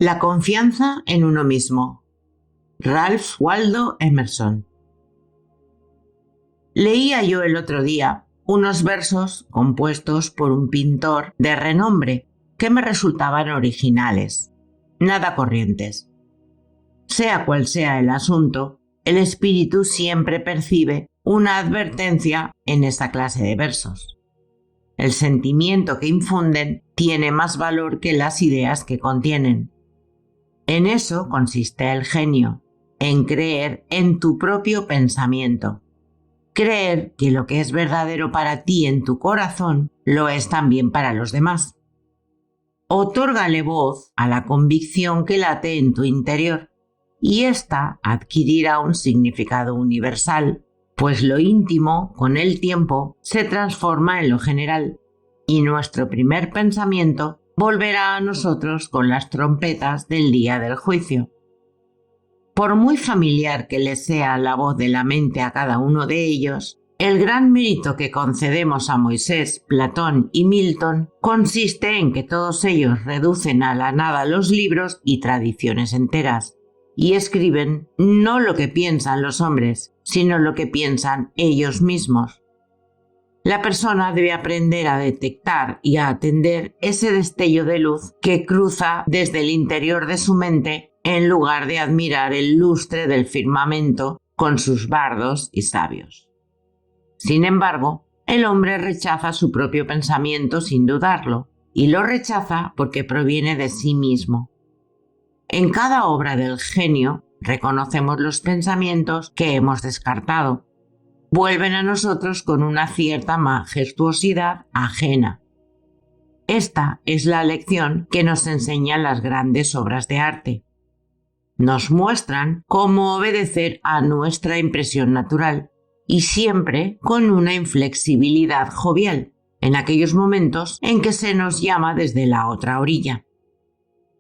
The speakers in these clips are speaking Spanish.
La confianza en uno mismo. Ralph Waldo Emerson. Leía yo el otro día unos versos compuestos por un pintor de renombre que me resultaban originales, nada corrientes. Sea cual sea el asunto, el espíritu siempre percibe una advertencia en esta clase de versos. El sentimiento que infunden tiene más valor que las ideas que contienen. En eso consiste el genio, en creer en tu propio pensamiento. Creer que lo que es verdadero para ti en tu corazón lo es también para los demás. Otórgale voz a la convicción que late en tu interior, y ésta adquirirá un significado universal, pues lo íntimo, con el tiempo, se transforma en lo general, y nuestro primer pensamiento volverá a nosotros con las trompetas del día del juicio. Por muy familiar que les sea la voz de la mente a cada uno de ellos, el gran mérito que concedemos a Moisés, Platón y Milton consiste en que todos ellos reducen a la nada los libros y tradiciones enteras, y escriben no lo que piensan los hombres, sino lo que piensan ellos mismos. La persona debe aprender a detectar y a atender ese destello de luz que cruza desde el interior de su mente en lugar de admirar el lustre del firmamento con sus bardos y sabios. Sin embargo, el hombre rechaza su propio pensamiento sin dudarlo, y lo rechaza porque proviene de sí mismo. En cada obra del genio reconocemos los pensamientos que hemos descartado. Vuelven a nosotros con una cierta majestuosidad ajena. Esta es la lección que nos enseñan las grandes obras de arte. Nos muestran cómo obedecer a nuestra impresión natural y siempre con una inflexibilidad jovial, en aquellos momentos en que se nos llama desde la otra orilla.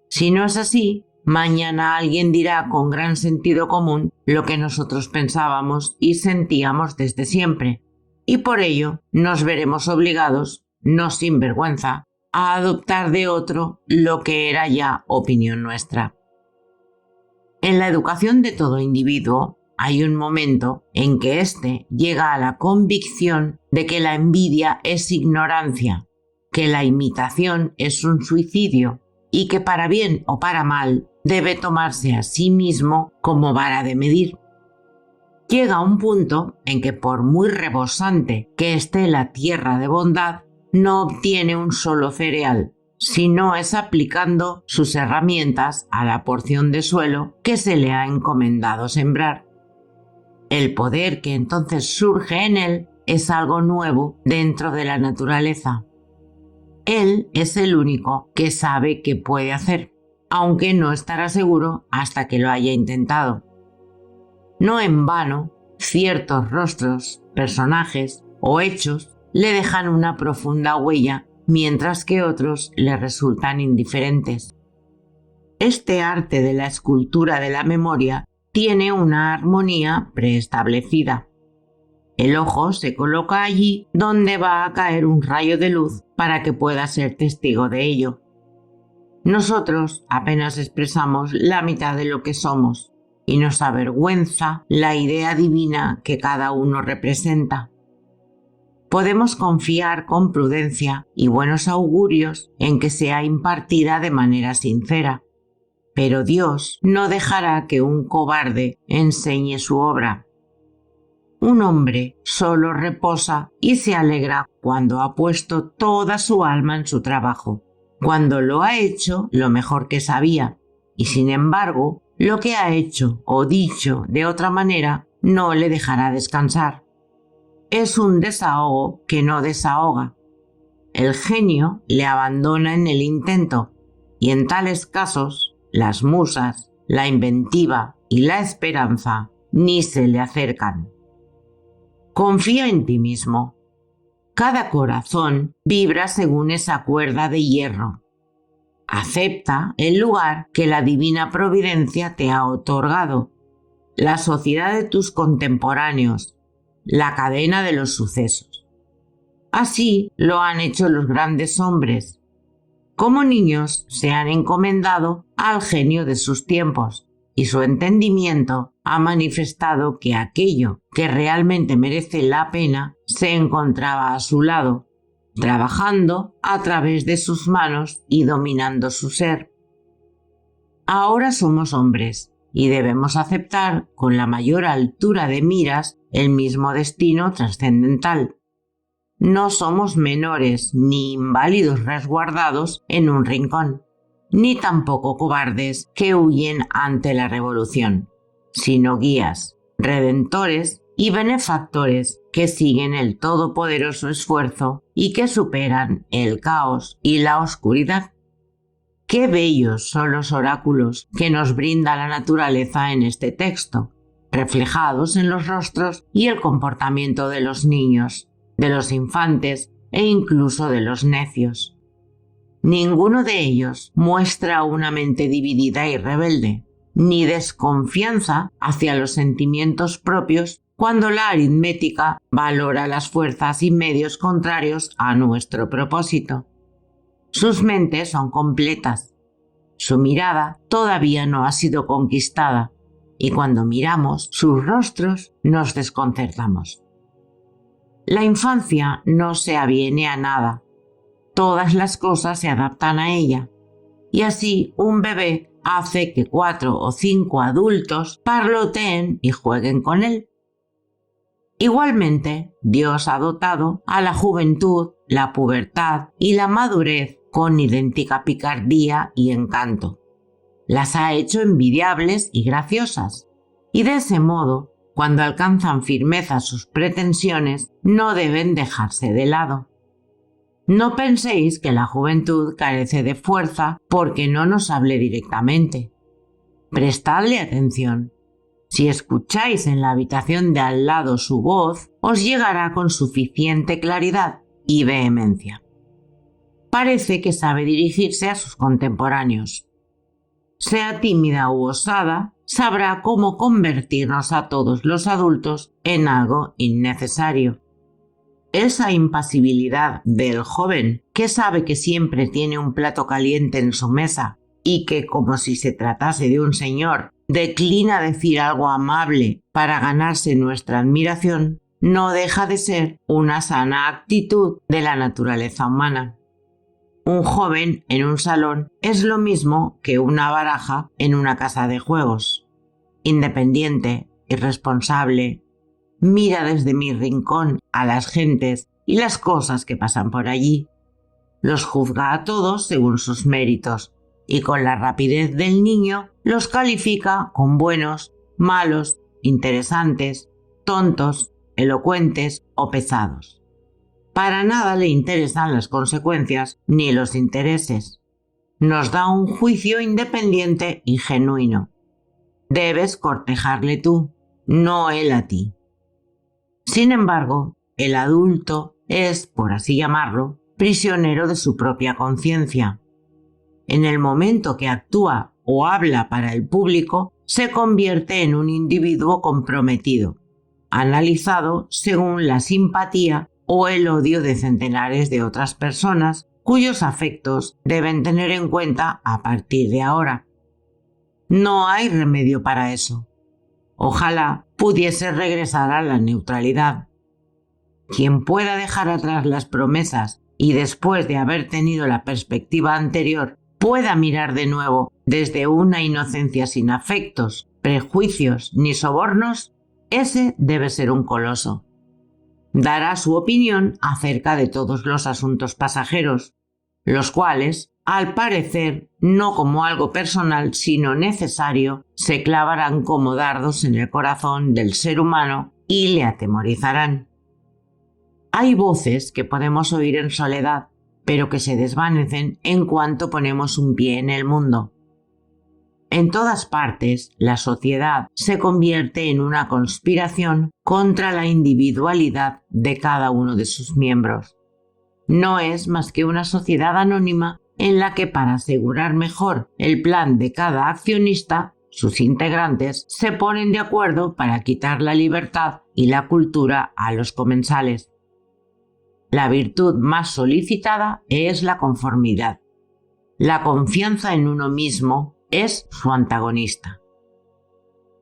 Si no es así, mañana alguien dirá con gran sentido común lo que nosotros pensábamos y sentíamos desde siempre, y por ello nos veremos obligados, no sin vergüenza, a adoptar de otro lo que era ya opinión nuestra. En la educación de todo individuo hay un momento en que éste llega a la convicción de que la envidia es ignorancia, que la imitación es un suicidio y que para bien o para mal debe tomarse a sí mismo como vara de medir. Llega un punto en que por muy rebosante que esté la tierra de bondad, no obtiene un solo cereal, si no es aplicando sus herramientas a la porción de suelo que se le ha encomendado sembrar. El poder que entonces surge en él es algo nuevo dentro de la naturaleza. Él es el único que sabe qué puede hacer, aunque no estará seguro hasta que lo haya intentado. No en vano, ciertos rostros, personajes o hechos le dejan una profunda huella, mientras que otros le resultan indiferentes. Este arte de la escultura de la memoria tiene una armonía preestablecida. El ojo se coloca allí donde va a caer un rayo de luz para que pueda ser testigo de ello. Nosotros apenas expresamos la mitad de lo que somos y nos avergüenza la idea divina que cada uno representa. Podemos confiar con prudencia y buenos augurios en que sea impartida de manera sincera, pero Dios no dejará que un cobarde enseñe su obra. Un hombre solo reposa y se alegra cuando ha puesto toda su alma en su trabajo, cuando lo ha hecho lo mejor que sabía, y sin embargo, lo que ha hecho o dicho de otra manera no le dejará descansar. Es un desahogo que no desahoga. El genio le abandona en el intento, y en tales casos, las musas, la inventiva y la esperanza ni se le acercan. Confía en ti mismo. Cada corazón vibra según esa cuerda de hierro. Acepta el lugar que la divina providencia te ha otorgado, la sociedad de tus contemporáneos, la cadena de los sucesos. Así lo han hecho los grandes hombres. Como niños se han encomendado al genio de sus tiempos y su entendimiento ha manifestado que aquello que realmente merece la pena se encontraba a su lado, trabajando a través de sus manos y dominando su ser. Ahora somos hombres y debemos aceptar con la mayor altura de miras el mismo destino trascendental. No somos menores ni inválidos resguardados en un rincón, ni tampoco cobardes que huyen ante la revolución, sino guías, redentores y benefactores que siguen el todopoderoso esfuerzo y que superan el caos y la oscuridad. Qué bellos son los oráculos que nos brinda la naturaleza en este texto, reflejados en los rostros y el comportamiento de los niños, de los infantes e incluso de los necios. Ninguno de ellos muestra una mente dividida y rebelde, ni desconfianza hacia los sentimientos propios cuando la aritmética valora las fuerzas y medios contrarios a nuestro propósito. Sus mentes son completas. Su mirada todavía no ha sido conquistada, y cuando miramos sus rostros nos desconcertamos. La infancia no se aviene a nada. Todas las cosas se adaptan a ella. Y así un bebé hace que 4 o 5 adultos parloteen y jueguen con él. Igualmente, Dios ha dotado a la juventud, la pubertad y la madurez con idéntica picardía y encanto. Las ha hecho envidiables y graciosas. Y de ese modo, cuando alcanzan firmeza sus pretensiones, no deben dejarse de lado. No penséis que la juventud carece de fuerza porque no nos hable directamente. Prestadle atención. Si escucháis en la habitación de al lado su voz, os llegará con suficiente claridad y vehemencia. Parece que sabe dirigirse a sus contemporáneos. Sea tímida u osada, sabrá cómo convertirnos a todos los adultos en algo innecesario. Esa impasibilidad del joven, que sabe que siempre tiene un plato caliente en su mesa y que, como si se tratase de un señor, declina decir algo amable para ganarse nuestra admiración, no deja de ser una sana actitud de la naturaleza humana. Un joven en un salón es lo mismo que una baraja en una casa de juegos. Independiente, irresponsable, mira desde mi rincón a las gentes y las cosas que pasan por allí. Los juzga a todos según sus méritos y con la rapidez del niño los califica con buenos, malos, interesantes, tontos, elocuentes o pesados. Para nada le interesan las consecuencias ni los intereses. Nos da un juicio independiente y genuino. Debes cortejarle tú, no él a ti. Sin embargo, el adulto es, por así llamarlo, prisionero de su propia conciencia. En el momento que actúa o habla para el público, se convierte en un individuo comprometido, analizado según la simpatía o el odio de centenares de otras personas cuyos afectos deben tener en cuenta a partir de ahora. No hay remedio para eso. Ojalá pudiese regresar a la neutralidad. Quien pueda dejar atrás las promesas y después de haber tenido la perspectiva anterior pueda mirar de nuevo desde una inocencia sin afectos, prejuicios ni sobornos, ese debe ser un coloso. Dará su opinión acerca de todos los asuntos pasajeros, los cuales, al parecer, no como algo personal sino necesario, se clavarán como dardos en el corazón del ser humano y le atemorizarán. Hay voces que podemos oír en soledad, pero que se desvanecen en cuanto ponemos un pie en el mundo. En todas partes, la sociedad se convierte en una conspiración contra la individualidad de cada uno de sus miembros. No es más que una sociedad anónima en la que, para asegurar mejor el plan de cada accionista, sus integrantes se ponen de acuerdo para quitar la libertad y la cultura a los comensales. La virtud más solicitada es la conformidad. La confianza en uno mismo es su antagonista.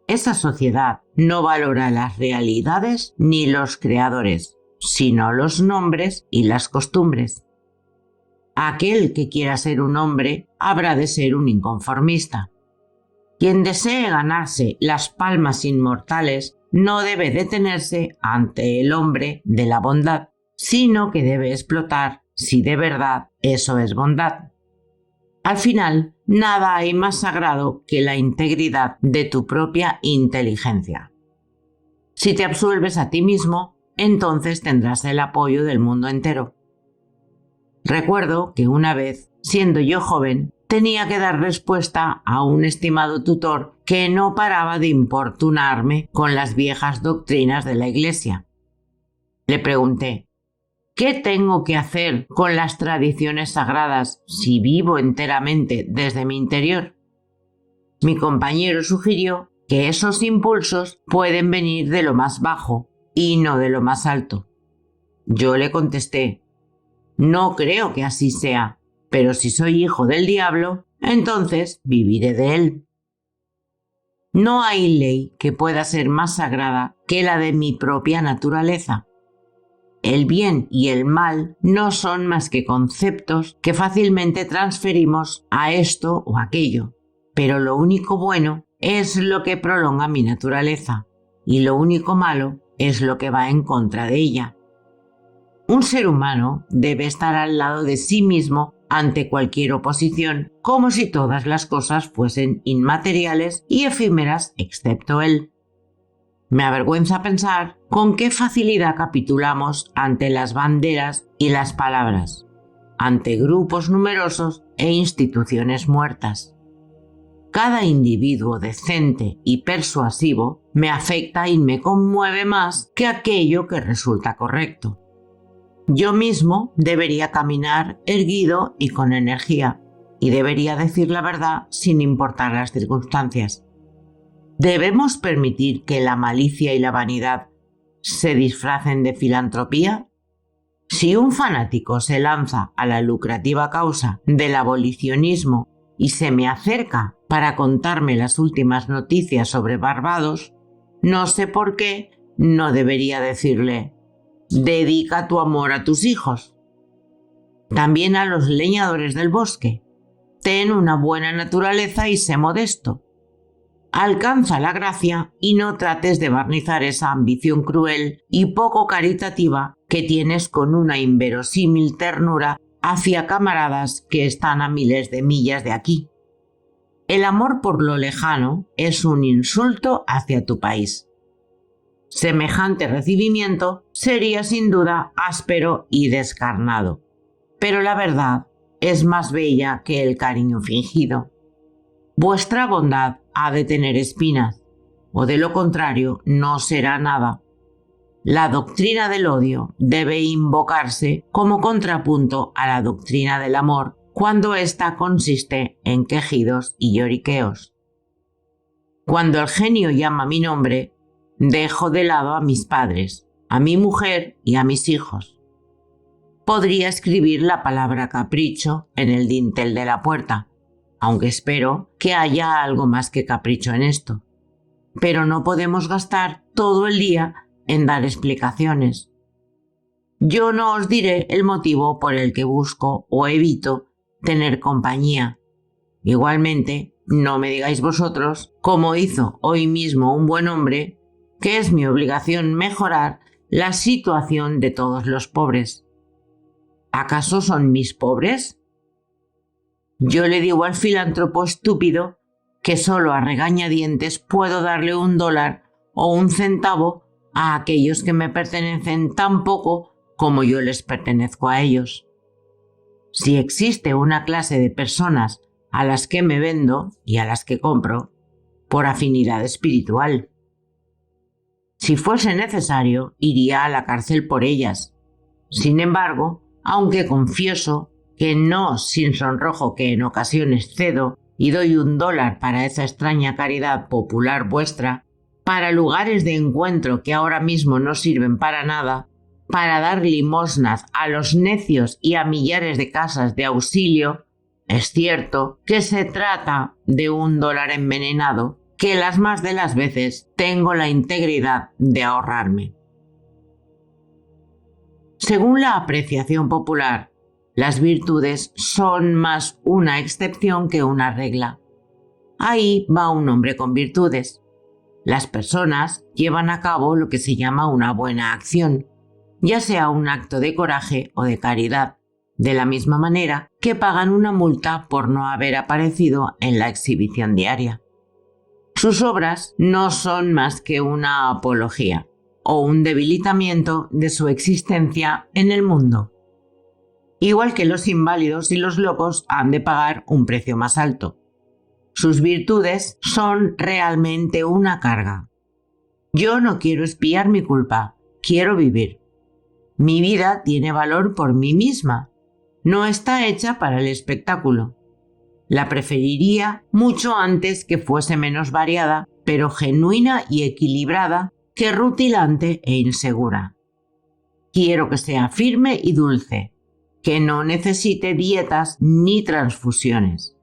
Esa sociedad no valora las realidades ni los creadores, sino los nombres y las costumbres. Aquel que quiera ser un hombre habrá de ser un inconformista. Quien desee ganarse las palmas inmortales no debe detenerse ante el hombre de la bondad, sino que debe explotar si de verdad eso es bondad. Al final, nada hay más sagrado que la integridad de tu propia inteligencia. Si te absuelves a ti mismo, entonces tendrás el apoyo del mundo entero. Recuerdo que una vez, siendo yo joven, tenía que dar respuesta a un estimado tutor que no paraba de importunarme con las viejas doctrinas de la Iglesia. Le pregunté: ¿qué tengo que hacer con las tradiciones sagradas si vivo enteramente desde mi interior? Mi compañero sugirió que esos impulsos pueden venir de lo más bajo y no de lo más alto. Yo le contesté: no creo que así sea, pero si soy hijo del diablo, entonces viviré de él. No hay ley que pueda ser más sagrada que la de mi propia naturaleza. El bien y el mal no son más que conceptos que fácilmente transferimos a esto o aquello, pero lo único bueno es lo que prolonga mi naturaleza y lo único malo es lo que va en contra de ella. Un ser humano debe estar al lado de sí mismo ante cualquier oposición, como si todas las cosas fuesen inmateriales y efímeras excepto él. Me avergüenza pensar con qué facilidad capitulamos ante las banderas y las palabras, ante grupos numerosos e instituciones muertas. Cada individuo decente y persuasivo me afecta y me conmueve más que aquello que resulta correcto. Yo mismo debería caminar erguido y con energía, y debería decir la verdad sin importar las circunstancias. ¿Debemos permitir que la malicia y la vanidad se disfracen de filantropía? Si un fanático se lanza a la lucrativa causa del abolicionismo y se me acerca para contarme las últimas noticias sobre Barbados, no sé por qué no debería decirle: dedica tu amor a tus hijos. También a los leñadores del bosque: ten una buena naturaleza y sé modesto. Alcanza la gracia y no trates de barnizar esa ambición cruel y poco caritativa que tienes con una inverosímil ternura hacia camaradas que están a miles de millas de aquí. El amor por lo lejano es un insulto hacia tu país. Semejante recibimiento sería sin duda áspero y descarnado, pero la verdad es más bella que el cariño fingido. Vuestra bondad ha de tener espinas, o de lo contrario no será nada. La doctrina del odio debe invocarse como contrapunto a la doctrina del amor cuando ésta consiste en quejidos y lloriqueos. Cuando el genio llama mi nombre, dejo de lado a mis padres, a mi mujer y a mis hijos. Podría escribir la palabra capricho en el dintel de la puerta, aunque espero que haya algo más que capricho en esto. Pero no podemos gastar todo el día en dar explicaciones. Yo no os diré el motivo por el que busco o evito tener compañía. Igualmente, no me digáis vosotros, como hizo hoy mismo un buen hombre, que es mi obligación mejorar la situación de todos los pobres. ¿Acaso son mis pobres? Yo le digo al filántropo estúpido que solo a regañadientes puedo darle $1 o 1 centavo a aquellos que me pertenecen tan poco como yo les pertenezco a ellos. Si existe una clase de personas a las que me vendo y a las que compro, por afinidad espiritual. Si fuese necesario, iría a la cárcel por ellas. Sin embargo, aunque confieso que no sin sonrojo que en ocasiones cedo y doy $1 para esa extraña caridad popular vuestra, para lugares de encuentro que ahora mismo no sirven para nada, para dar limosnas a los necios y a millares de casas de auxilio, Es cierto que se trata de un dólar envenenado que las más de las veces tengo la integridad de ahorrarme. Según la apreciación popular, las virtudes son más una excepción que una regla. Ahí va un hombre con virtudes. Las personas llevan a cabo lo que se llama una buena acción, ya sea un acto de coraje o de caridad, de la misma manera que pagan una multa por no haber aparecido en la exhibición diaria. Sus obras no son más que una apología o un debilitamiento de su existencia en el mundo. Igual que los inválidos y los locos han de pagar un precio más alto. Sus virtudes son realmente una carga. Yo no quiero expiar mi culpa, quiero vivir. Mi vida tiene valor por mí misma. No está hecha para el espectáculo. La preferiría mucho antes que fuese menos variada, pero genuina y equilibrada, que rutilante e insegura. Quiero que sea firme y dulce, que no necesite dietas ni transfusiones.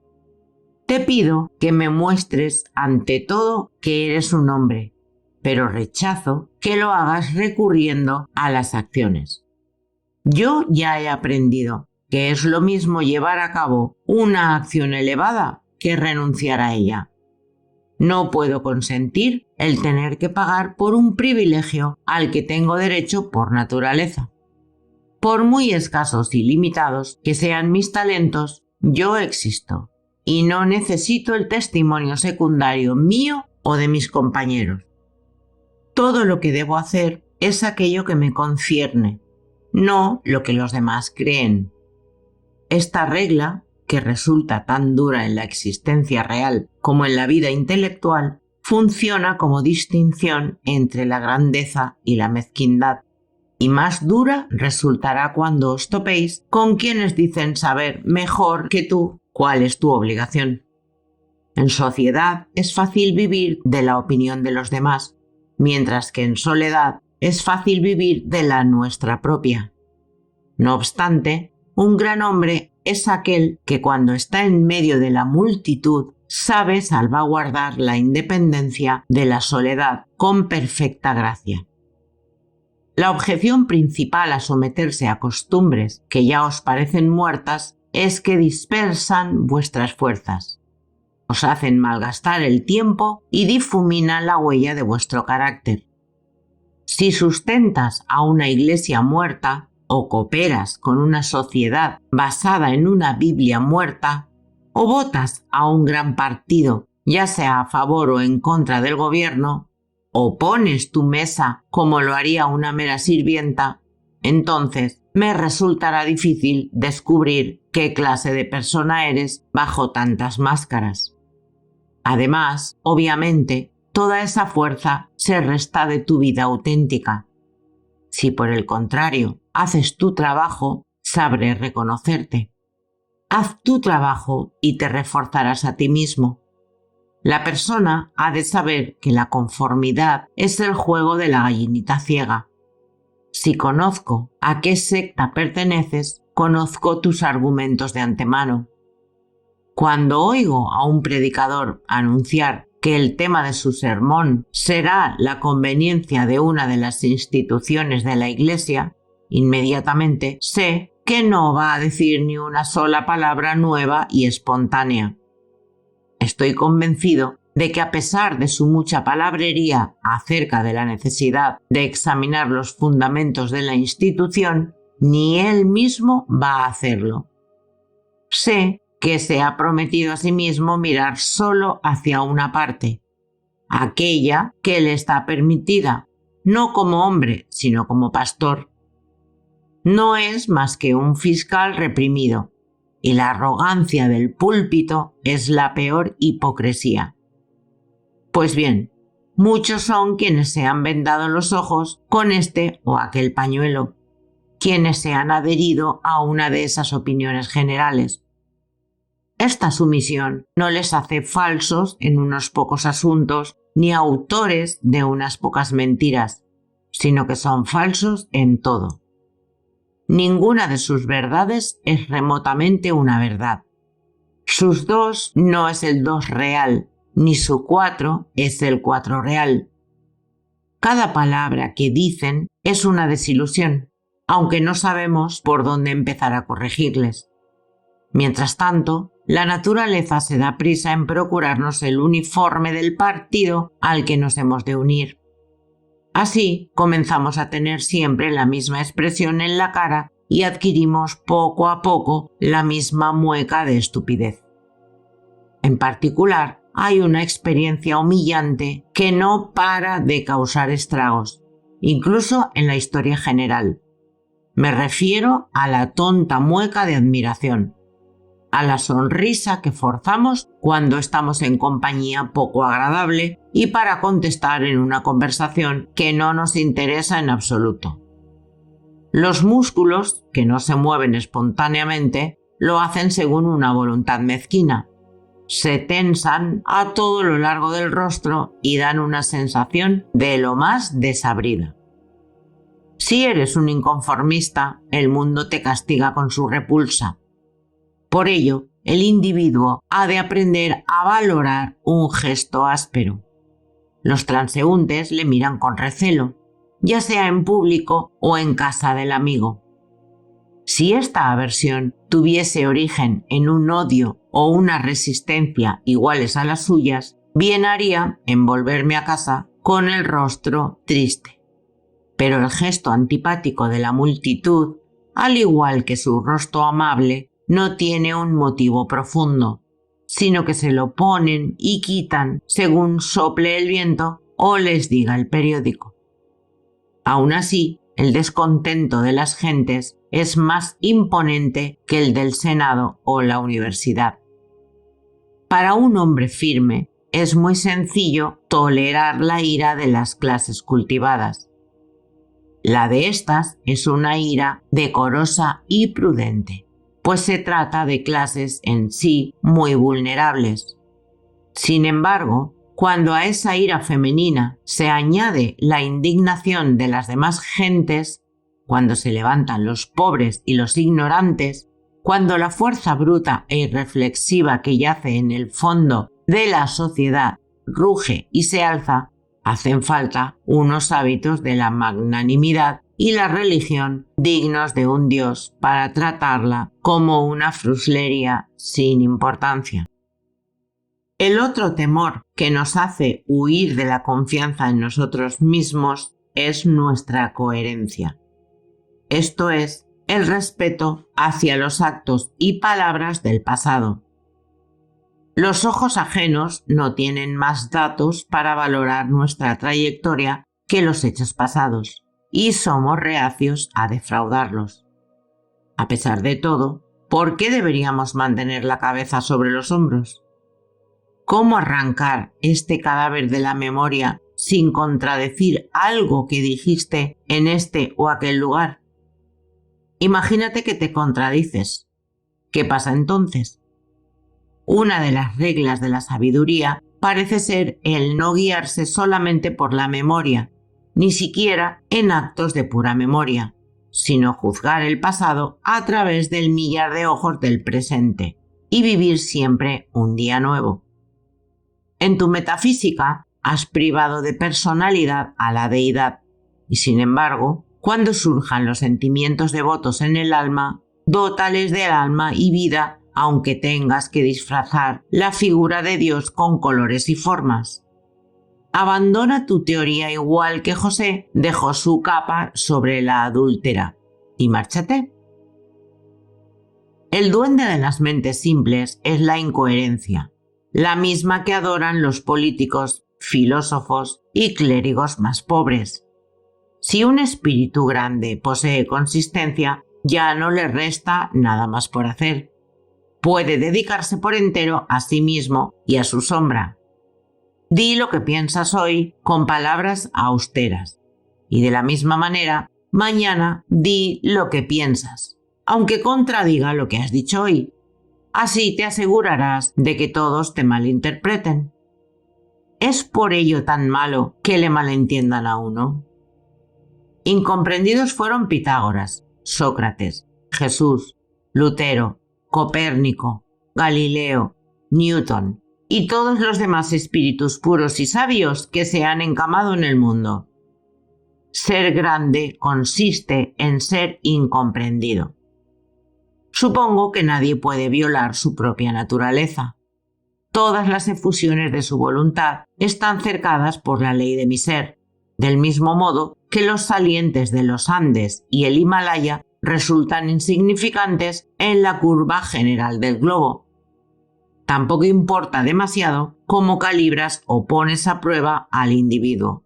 Te pido que me muestres ante todo que eres un hombre, pero rechazo que lo hagas recurriendo a las acciones. Yo ya he aprendido que es lo mismo llevar a cabo una acción elevada que renunciar a ella. No puedo consentir el tener que pagar por un privilegio al que tengo derecho por naturaleza. Por muy escasos y limitados que sean mis talentos, yo existo y no necesito el testimonio secundario mío o de mis compañeros. Todo lo que debo hacer es aquello que me concierne, no lo que los demás creen. Esta regla, que resulta tan dura en la existencia real como en la vida intelectual, funciona como distinción entre la grandeza y la mezquindad, y más dura resultará cuando os topéis con quienes dicen saber mejor que tú cuál es tu obligación. En sociedad es fácil vivir de la opinión de los demás, mientras que en soledad es fácil vivir de la nuestra propia. No obstante, un gran hombre es aquel que cuando está en medio de la multitud sabe salvaguardar la independencia de la soledad con perfecta gracia. La objeción principal a someterse a costumbres que ya os parecen muertas es que dispersan vuestras fuerzas, os hacen malgastar el tiempo y difuminan la huella de vuestro carácter. Si sustentas a una iglesia muerta o cooperas con una sociedad basada en una Biblia muerta, o votas a un gran partido, ya sea a favor o en contra del gobierno, o pones tu mesa como lo haría una mera sirvienta, entonces me resultará difícil descubrir qué clase de persona eres bajo tantas máscaras. Además, obviamente, toda esa fuerza se resta de tu vida auténtica. Si por el contrario haces tu trabajo, sabré reconocerte. Haz tu trabajo y te reforzarás a ti mismo. La persona ha de saber que la conformidad es el juego de la gallinita ciega. Si conozco a qué secta perteneces, conozco tus argumentos de antemano. Cuando oigo a un predicador anunciar que el tema de su sermón será la conveniencia de una de las instituciones de la Iglesia, inmediatamente sé que no va a decir ni una sola palabra nueva y espontánea. Estoy convencido de que a pesar de su mucha palabrería acerca de la necesidad de examinar los fundamentos de la institución, ni él mismo va a hacerlo. Sé que se ha prometido a sí mismo mirar solo hacia una parte, aquella que le está permitida, no como hombre, sino como pastor. No es más que un fiscal reprimido, y la arrogancia del púlpito es la peor hipocresía. Pues bien, muchos son quienes se han vendado los ojos con este o aquel pañuelo, quienes se han adherido a una de esas opiniones generales. Esta sumisión no les hace falsos en unos pocos asuntos ni autores de unas pocas mentiras, sino que son falsos en todo. Ninguna de sus verdades es remotamente una verdad. Sus 2 no es el 2 real, ni su 4 es el 4 real. Cada palabra que dicen es una desilusión, aunque no sabemos por dónde empezar a corregirles. Mientras tanto, la naturaleza se da prisa en procurarnos el uniforme del partido al que nos hemos de unir. Así, comenzamos a tener siempre la misma expresión en la cara y adquirimos poco a poco la misma mueca de estupidez. En particular, hay una experiencia humillante que no para de causar estragos, incluso en la historia general. Me refiero a la tonta mueca de admiración, a la sonrisa que forzamos cuando estamos en compañía poco agradable y para contestar en una conversación que no nos interesa en absoluto. Los músculos, que no se mueven espontáneamente, lo hacen según una voluntad mezquina. Se tensan a todo lo largo del rostro y dan una sensación de lo más desabrida. Si eres un inconformista, el mundo te castiga con su repulsa. Por ello, el individuo ha de aprender a valorar un gesto áspero. Los transeúntes le miran con recelo, ya sea en público o en casa del amigo. Si esta aversión tuviese origen en un odio o una resistencia iguales a las suyas, bien haría en volverme a casa con el rostro triste. Pero el gesto antipático de la multitud, al igual que su rostro amable, no tiene un motivo profundo, sino que se lo ponen y quitan según sople el viento o les diga el periódico. Aún así, el descontento de las gentes es más imponente que el del Senado o la universidad. Para un hombre firme es muy sencillo tolerar la ira de las clases cultivadas. La de estas es una ira decorosa y prudente, pues se trata de clases en sí muy vulnerables. Sin embargo, cuando a esa ira femenina se añade la indignación de las demás gentes, cuando se levantan los pobres y los ignorantes, cuando la fuerza bruta e irreflexiva que yace en el fondo de la sociedad ruge y se alza, hacen falta unos hábitos de la magnanimidad y la religión dignos de un dios para tratarla como una fruslería sin importancia. El otro temor que nos hace huir de la confianza en nosotros mismos es nuestra coherencia. Esto es, el respeto hacia los actos y palabras del pasado. Los ojos ajenos no tienen más datos para valorar nuestra trayectoria que los hechos pasados, y somos reacios a defraudarlos. A pesar de todo, ¿por qué deberíamos mantener la cabeza sobre los hombros? ¿Cómo arrancar este cadáver de la memoria sin contradecir algo que dijiste en este o aquel lugar? Imagínate que te contradices. ¿Qué pasa entonces? Una de las reglas de la sabiduría parece ser el no guiarse solamente por la memoria, ni siquiera en actos de pura memoria, sino juzgar el pasado a través del millar de ojos del presente y vivir siempre un día nuevo. En tu metafísica has privado de personalidad a la deidad y, sin embargo, cuando surjan los sentimientos devotos en el alma, dótales de alma y vida, aunque tengas que disfrazar la figura de Dios con colores y formas. Abandona tu teoría igual que José dejó su capa sobre la adúltera y márchate. El duende de las mentes simples es la incoherencia, la misma que adoran los políticos, filósofos y clérigos más pobres. Si un espíritu grande posee consistencia, ya no le resta nada más por hacer. Puede dedicarse por entero a sí mismo y a su sombra. Di lo que piensas hoy con palabras austeras. Y de la misma manera, mañana di lo que piensas, aunque contradiga lo que has dicho hoy. Así te asegurarás de que todos te malinterpreten. ¿Es por ello tan malo que le malentiendan a uno? Incomprendidos fueron Pitágoras, Sócrates, Jesús, Lutero, Copérnico, Galileo, Newton y todos los demás espíritus puros y sabios que se han encamado en el mundo. Ser grande consiste en ser incomprendido. Supongo que nadie puede violar su propia naturaleza. Todas las efusiones de su voluntad están cercadas por la ley de mi ser, del mismo modo que los salientes de los Andes y el Himalaya resultan insignificantes en la curva general del globo. Tampoco importa demasiado cómo calibras o pones a prueba al individuo.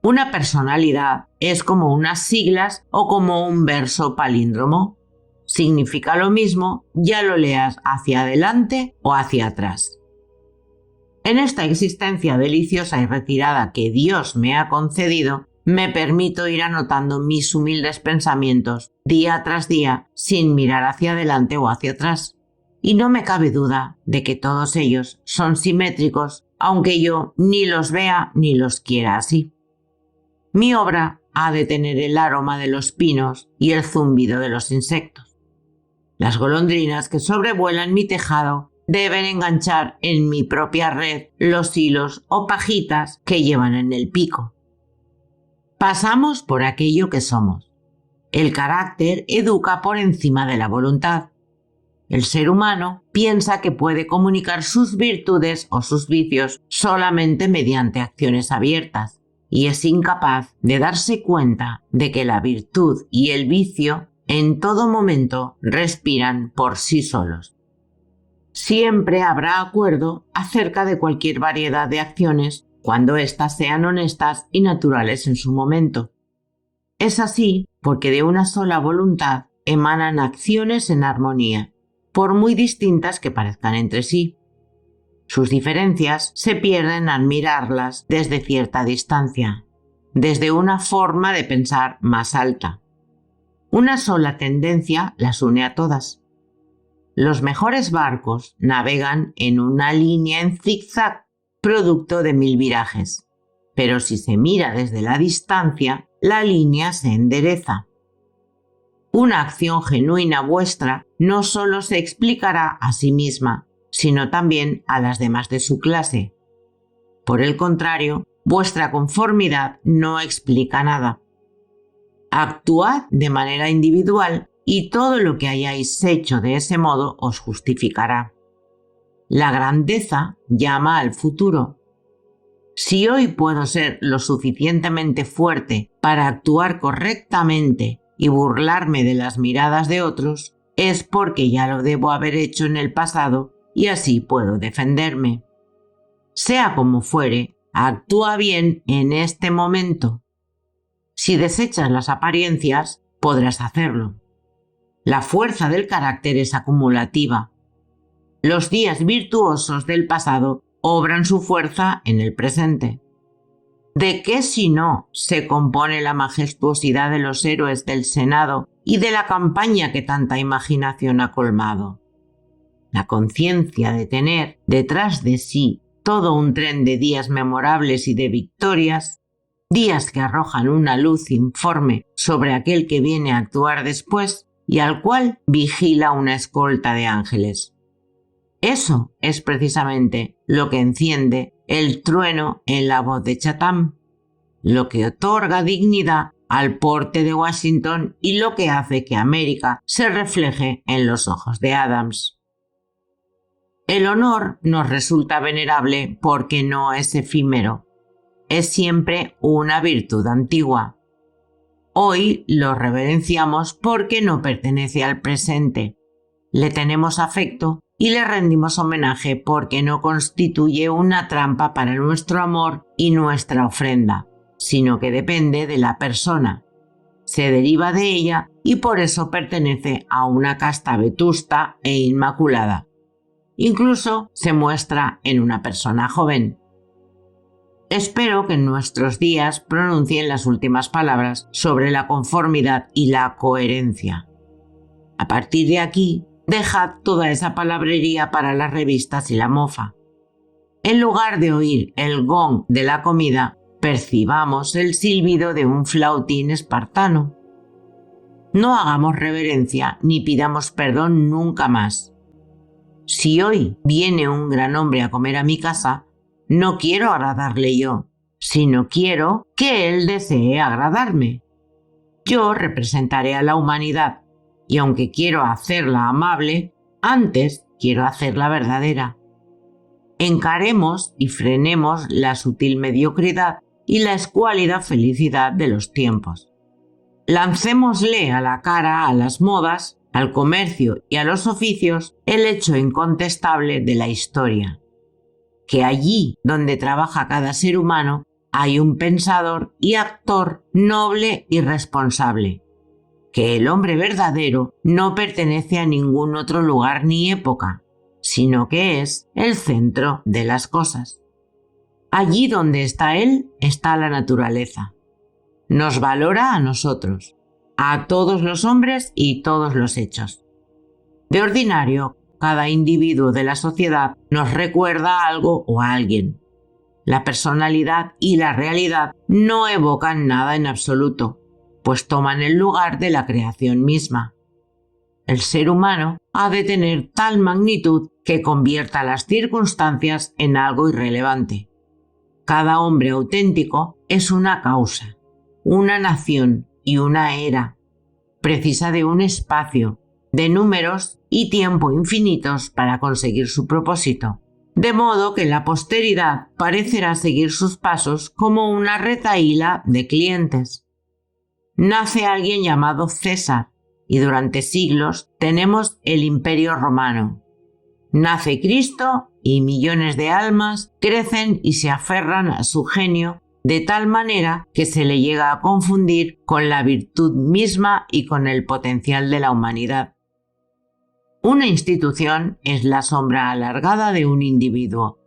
Una personalidad es como unas siglas o como un verso palíndromo. Significa lo mismo, ya lo leas hacia adelante o hacia atrás. En esta existencia deliciosa y retirada que Dios me ha concedido, me permito ir anotando mis humildes pensamientos día tras día sin mirar hacia adelante o hacia atrás. Y no me cabe duda de que todos ellos son simétricos, aunque yo ni los vea ni los quiera así. Mi obra ha de tener el aroma de los pinos y el zumbido de los insectos. Las golondrinas que sobrevuelan mi tejado deben enganchar en mi propia red los hilos o pajitas que llevan en el pico. Pasamos por aquello que somos. El carácter educa por encima de la voluntad. El ser humano piensa que puede comunicar sus virtudes o sus vicios solamente mediante acciones abiertas y es incapaz de darse cuenta de que la virtud y el vicio en todo momento respiran por sí solos. Siempre habrá acuerdo acerca de cualquier variedad de acciones cuando éstas sean honestas y naturales en su momento. Es así porque de una sola voluntad emanan acciones en armonía, por muy distintas que parezcan entre sí. Sus diferencias se pierden al mirarlas desde cierta distancia, desde una forma de pensar más alta. Una sola tendencia las une a todas. Los mejores barcos navegan en una línea en zigzag, producto de 1000 virajes. Pero si se mira desde la distancia, la línea se endereza. Una acción genuina vuestra no solo se explicará a sí misma, sino también a las demás de su clase. Por el contrario, vuestra conformidad no explica nada. Actuad de manera individual y todo lo que hayáis hecho de ese modo os justificará. La grandeza llama al futuro. Si hoy puedo ser lo suficientemente fuerte para actuar correctamente y burlarme de las miradas de otros, es porque ya lo debo haber hecho en el pasado y así puedo defenderme. Sea como fuere, actúa bien en este momento. Si desechas las apariencias, podrás hacerlo. La fuerza del carácter es acumulativa. Los días virtuosos del pasado obran su fuerza en el presente. ¿De qué si no se compone la majestuosidad de los héroes del Senado y de la campaña que tanta imaginación ha colmado? La conciencia de tener detrás de sí todo un tren de días memorables y de victorias, días que arrojan una luz informe sobre aquel que viene a actuar después y al cual vigila una escolta de ángeles. Eso es precisamente lo que enciende el trueno en la voz de Chatham, lo que otorga dignidad al porte de Washington y lo que hace que América se refleje en los ojos de Adams. El honor nos resulta venerable porque no es efímero, es siempre una virtud antigua. Hoy lo reverenciamos porque no pertenece al presente, le tenemos afecto y le rendimos homenaje porque no constituye una trampa para nuestro amor y nuestra ofrenda, sino que depende de la persona. Se deriva de ella y por eso pertenece a una casta vetusta e inmaculada. Incluso se muestra en una persona joven. Espero que en nuestros días pronuncien las últimas palabras sobre la conformidad y la coherencia. A partir de aquí, dejad toda esa palabrería para las revistas y la mofa. En lugar de oír el gong de la comida, percibamos el silbido de un flautín espartano. No hagamos reverencia ni pidamos perdón nunca más. Si hoy viene un gran hombre a comer a mi casa, no quiero agradarle yo, sino quiero que él desee agradarme. Yo representaré a la humanidad, y aunque quiero hacerla amable, antes quiero hacerla verdadera. Encaremos y frenemos la sutil mediocridad y la escuálida felicidad de los tiempos. Lancémosle a la cara a las modas, al comercio y a los oficios el hecho incontestable de la historia: que allí donde trabaja cada ser humano hay un pensador y actor noble y responsable, que el hombre verdadero no pertenece a ningún otro lugar ni época, sino que es el centro de las cosas. Allí donde está él está la naturaleza. Nos valora a nosotros, a todos los hombres y todos los hechos. De ordinario, cada individuo de la sociedad nos recuerda algo o a alguien. La personalidad y la realidad no evocan nada en absoluto, pues toman el lugar de la creación misma. El ser humano ha de tener tal magnitud que convierta las circunstancias en algo irrelevante. Cada hombre auténtico es una causa, una nación y una era. Precisa de un espacio, de números y tiempo infinitos para conseguir su propósito, de modo que la posteridad parecerá seguir sus pasos como una retahíla de clientes. Nace alguien llamado César, y durante siglos tenemos el Imperio Romano. Nace Cristo y millones de almas crecen y se aferran a su genio de tal manera que se le llega a confundir con la virtud misma y con el potencial de la humanidad. Una institución es la sombra alargada de un individuo.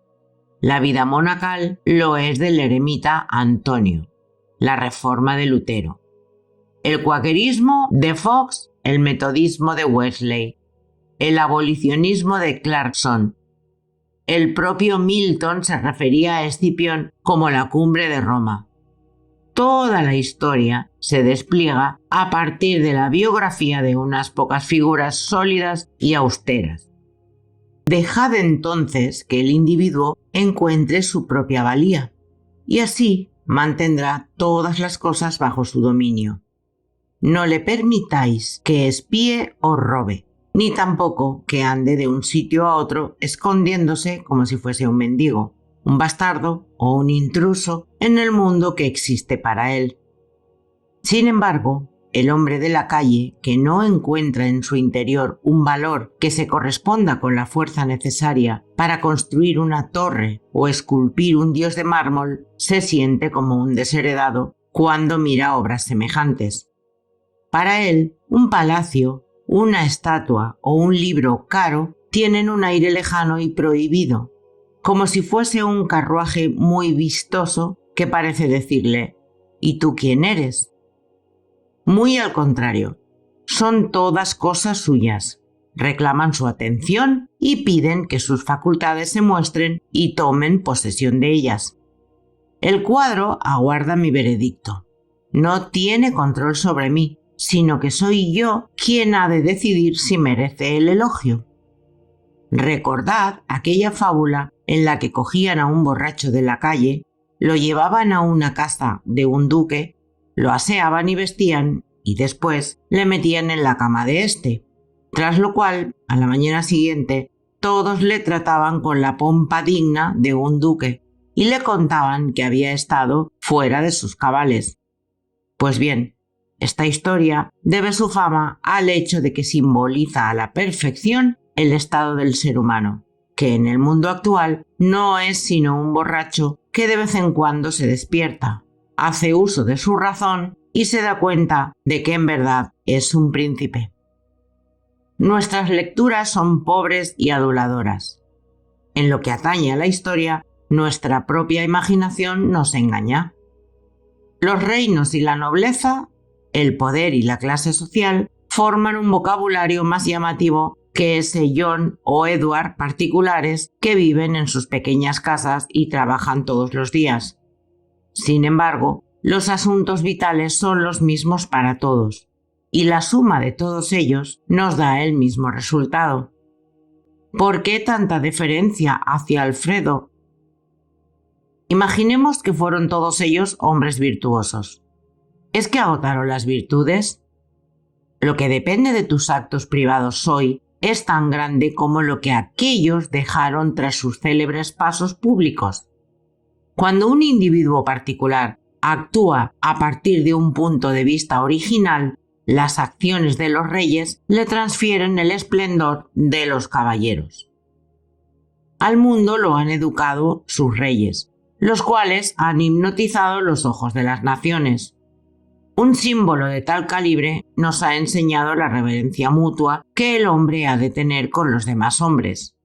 La vida monacal lo es del eremita Antonio, la reforma de Lutero, el cuaquerismo de Fox, el metodismo de Wesley, el abolicionismo de Clarkson. El propio Milton se refería a Escipión como la cumbre de Roma. Toda la historia se despliega a partir de la biografía de unas pocas figuras sólidas y austeras. Dejad entonces que el individuo encuentre su propia valía, y así mantendrá todas las cosas bajo su dominio. No le permitáis que espíe o robe, ni tampoco que ande de un sitio a otro escondiéndose como si fuese un mendigo, un bastardo o un intruso en el mundo que existe para él. Sin embargo, el hombre de la calle, que no encuentra en su interior un valor que se corresponda con la fuerza necesaria para construir una torre o esculpir un dios de mármol, se siente como un desheredado cuando mira obras semejantes. Para él, un palacio, una estatua o un libro caro tienen un aire lejano y prohibido, como si fuese un carruaje muy vistoso que parece decirle: ¿y tú quién eres? Muy al contrario, son todas cosas suyas, reclaman su atención y piden que sus facultades se muestren y tomen posesión de ellas. El cuadro aguarda mi veredicto. No tiene control sobre mí, sino que soy yo quien ha de decidir si merece el elogio. Recordad aquella fábula en la que cogían a un borracho de la calle, lo llevaban a una casa de un duque, lo aseaban y vestían y después le metían en la cama de éste, tras lo cual, a la mañana siguiente, todos le trataban con la pompa digna de un duque y le contaban que había estado fuera de sus cabales. Pues bien, esta historia debe su fama al hecho de que simboliza a la perfección el estado del ser humano, que en el mundo actual no es sino un borracho que de vez en cuando se despierta, hace uso de su razón y se da cuenta de que en verdad es un príncipe. Nuestras lecturas son pobres y aduladoras. En lo que atañe a la historia, nuestra propia imaginación nos engaña. Los reinos y la nobleza, el poder y la clase social forman un vocabulario más llamativo que ese John o Edward particulares que viven en sus pequeñas casas y trabajan todos los días. Sin embargo, los asuntos vitales son los mismos para todos, y la suma de todos ellos nos da el mismo resultado. ¿Por qué tanta deferencia hacia Alfredo? Imaginemos que fueron todos ellos hombres virtuosos. ¿Es que agotaron las virtudes? Lo que depende de tus actos privados hoy es tan grande como lo que aquellos dejaron tras sus célebres pasos públicos. Cuando un individuo particular actúa a partir de un punto de vista original, las acciones de los reyes le transfieren el esplendor de los caballeros. Al mundo lo han educado sus reyes, los cuales han hipnotizado los ojos de las naciones. Un símbolo de tal calibre nos ha enseñado la reverencia mutua que el hombre ha de tener con los demás hombres.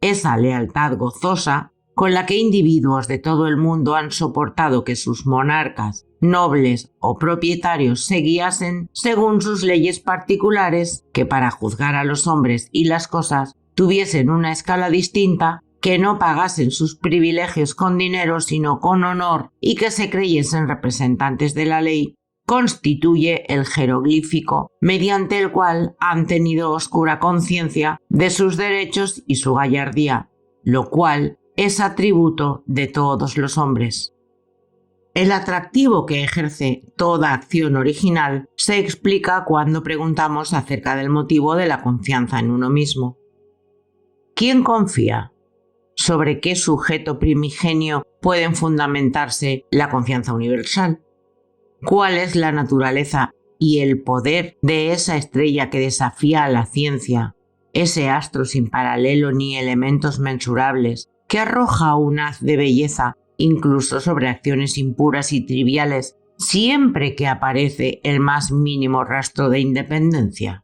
Esa lealtad gozosa con la que individuos de todo el mundo han soportado que sus monarcas, nobles o propietarios se guiasen según sus leyes particulares, que para juzgar a los hombres y las cosas tuviesen una escala distinta, que no pagasen sus privilegios con dinero sino con honor y que se creyesen representantes de la ley, constituye el jeroglífico mediante el cual han tenido oscura conciencia de sus derechos y su gallardía, lo cual es atributo de todos los hombres. El atractivo que ejerce toda acción original se explica cuando preguntamos acerca del motivo de la confianza en uno mismo. ¿Quién confía? ¿Sobre qué sujeto primigenio pueden fundamentarse la confianza universal? ¿Cuál es la naturaleza y el poder de esa estrella que desafía a la ciencia, ese astro sin paralelo ni elementos mensurables, que arroja un haz de belleza incluso sobre acciones impuras y triviales siempre que aparece el más mínimo rastro de independencia?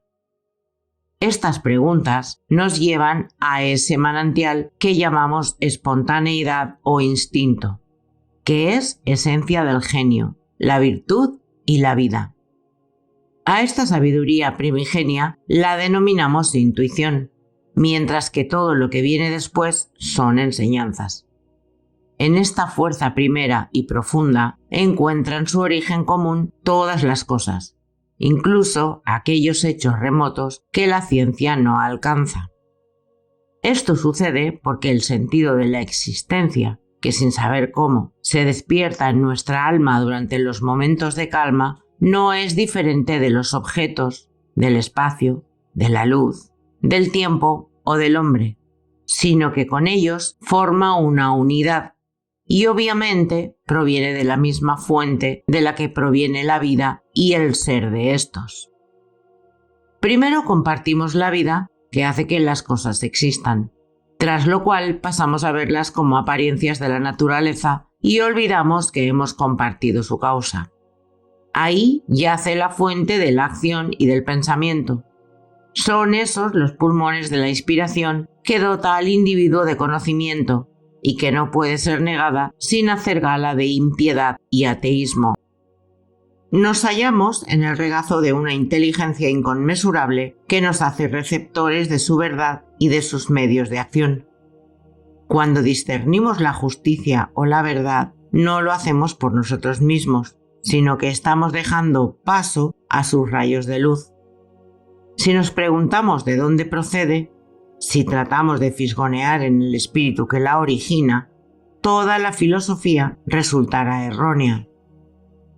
Estas preguntas nos llevan a ese manantial que llamamos espontaneidad o instinto, que es esencia del genio, la virtud y la vida. A esta sabiduría primigenia la denominamos intuición, mientras que todo lo que viene después son enseñanzas. En esta fuerza primera y profunda encuentran su origen común todas las cosas, incluso aquellos hechos remotos que la ciencia no alcanza. Esto sucede porque el sentido de la existencia, que sin saber cómo se despierta en nuestra alma durante los momentos de calma, no es diferente de los objetos, del espacio, de la luz, del tiempo o del hombre, sino que con ellos forma una unidad y obviamente proviene de la misma fuente de la que proviene la vida y el ser de estos. Primero compartimos la vida que hace que las cosas existan, tras lo cual pasamos a verlas como apariencias de la naturaleza y olvidamos que hemos compartido su causa. Ahí yace la fuente de la acción y del pensamiento. Son esos los pulmones de la inspiración que dota al individuo de conocimiento y que no puede ser negada sin hacer gala de impiedad y ateísmo. Nos hallamos en el regazo de una inteligencia inconmensurable que nos hace receptores de su verdad y de sus medios de acción. Cuando discernimos la justicia o la verdad, no lo hacemos por nosotros mismos, sino que estamos dejando paso a sus rayos de luz. Si nos preguntamos de dónde procede, si tratamos de fisgonear en el espíritu que la origina, toda la filosofía resultará errónea.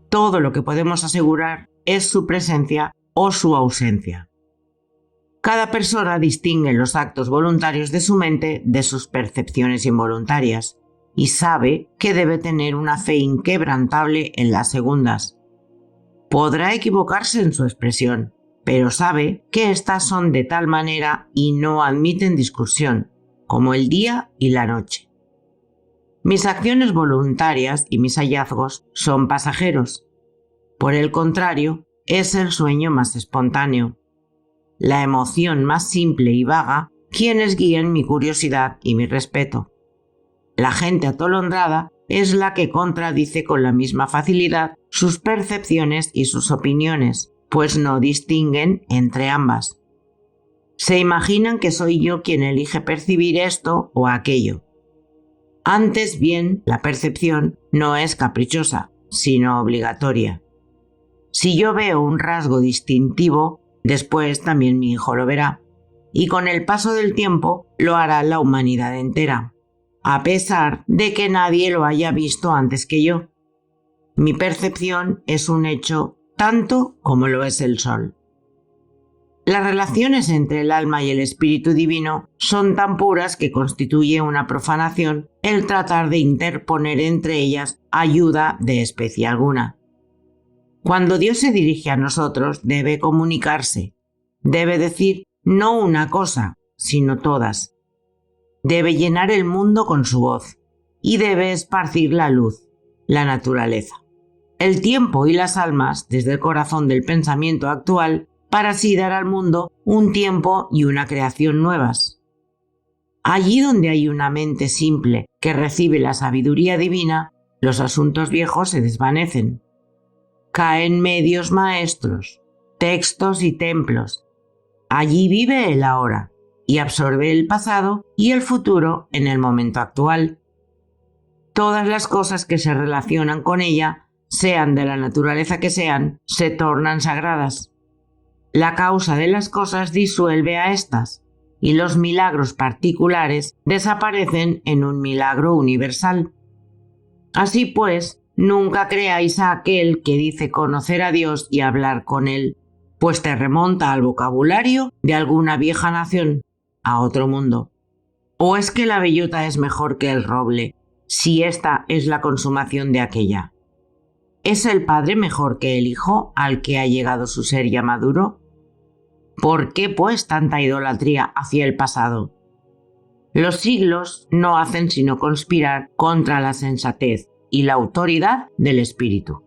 Todo lo que podemos asegurar es su presencia o su ausencia. Cada persona distingue los actos voluntarios de su mente de sus percepciones involuntarias y sabe que debe tener una fe inquebrantable en las segundas. Podrá equivocarse en su expresión, pero sabe que éstas son de tal manera y no admiten discusión, como el día y la noche. Mis acciones voluntarias y mis hallazgos son pasajeros. Por el contrario, es el sueño más espontáneo, la emoción más simple y vaga, quienes guían mi curiosidad y mi respeto. La gente atolondrada es la que contradice con la misma facilidad sus percepciones y sus opiniones, pues no distinguen entre ambas. Se imaginan que soy yo quien elige percibir esto o aquello. Antes bien, la percepción no es caprichosa, sino obligatoria. Si yo veo un rasgo distintivo, después también mi hijo lo verá. y con el paso del tiempo lo hará la humanidad entera, a pesar de que nadie lo haya visto antes que yo. Mi percepción es un hecho tanto como lo es el sol. Las relaciones entre el alma y el espíritu divino son tan puras que constituye una profanación el tratar de interponer entre ellas ayuda de especie alguna. Cuando Dios se dirige a nosotros, debe comunicarse, debe decir no una cosa, sino todas. Debe llenar el mundo con su voz y debe esparcir la luz, la naturaleza, el tiempo y las almas desde el corazón del pensamiento actual para así dar al mundo un tiempo y una creación nuevas. Allí donde hay una mente simple que recibe la sabiduría divina, los asuntos viejos se desvanecen. Caen medios maestros, textos y templos. Allí vive el ahora y absorbe el pasado y el futuro en el momento actual. Todas las cosas que se relacionan con ella, sean de la naturaleza que sean, se tornan sagradas. La causa de las cosas disuelve a éstas, y los milagros particulares desaparecen en un milagro universal. Así pues, nunca creáis a aquel que dice conocer a Dios y hablar con él, pues te remonta al vocabulario de alguna vieja nación, a otro mundo. ¿O es que la bellota es mejor que el roble, si esta es la consumación de aquella? ¿Es el padre mejor que el hijo al que ha llegado su ser ya maduro? ¿Por qué, pues, tanta idolatría hacia el pasado? Los siglos no hacen sino conspirar contra la sensatez y la autoridad del espíritu.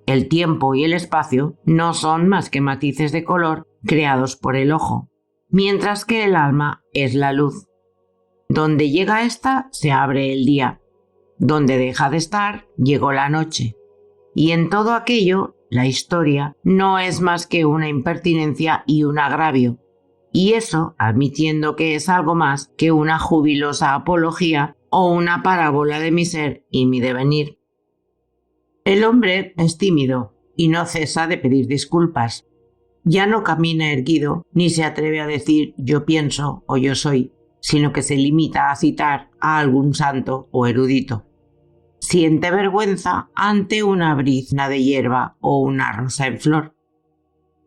El tiempo y el espacio no son más que matices de color creados por el ojo, mientras que el alma es la luz. Donde llega ésta, se abre el día. Donde deja de estar, llegó la noche. Y en todo aquello, la historia no es más que una impertinencia y un agravio, y eso admitiendo que es algo más que una jubilosa apología o una parábola de mi ser y mi devenir. El hombre es tímido y no cesa de pedir disculpas. Ya no camina erguido ni se atreve a decir yo pienso o yo soy, sino que se limita a citar a algún santo o erudito. Siente vergüenza ante una brizna de hierba o una rosa en flor.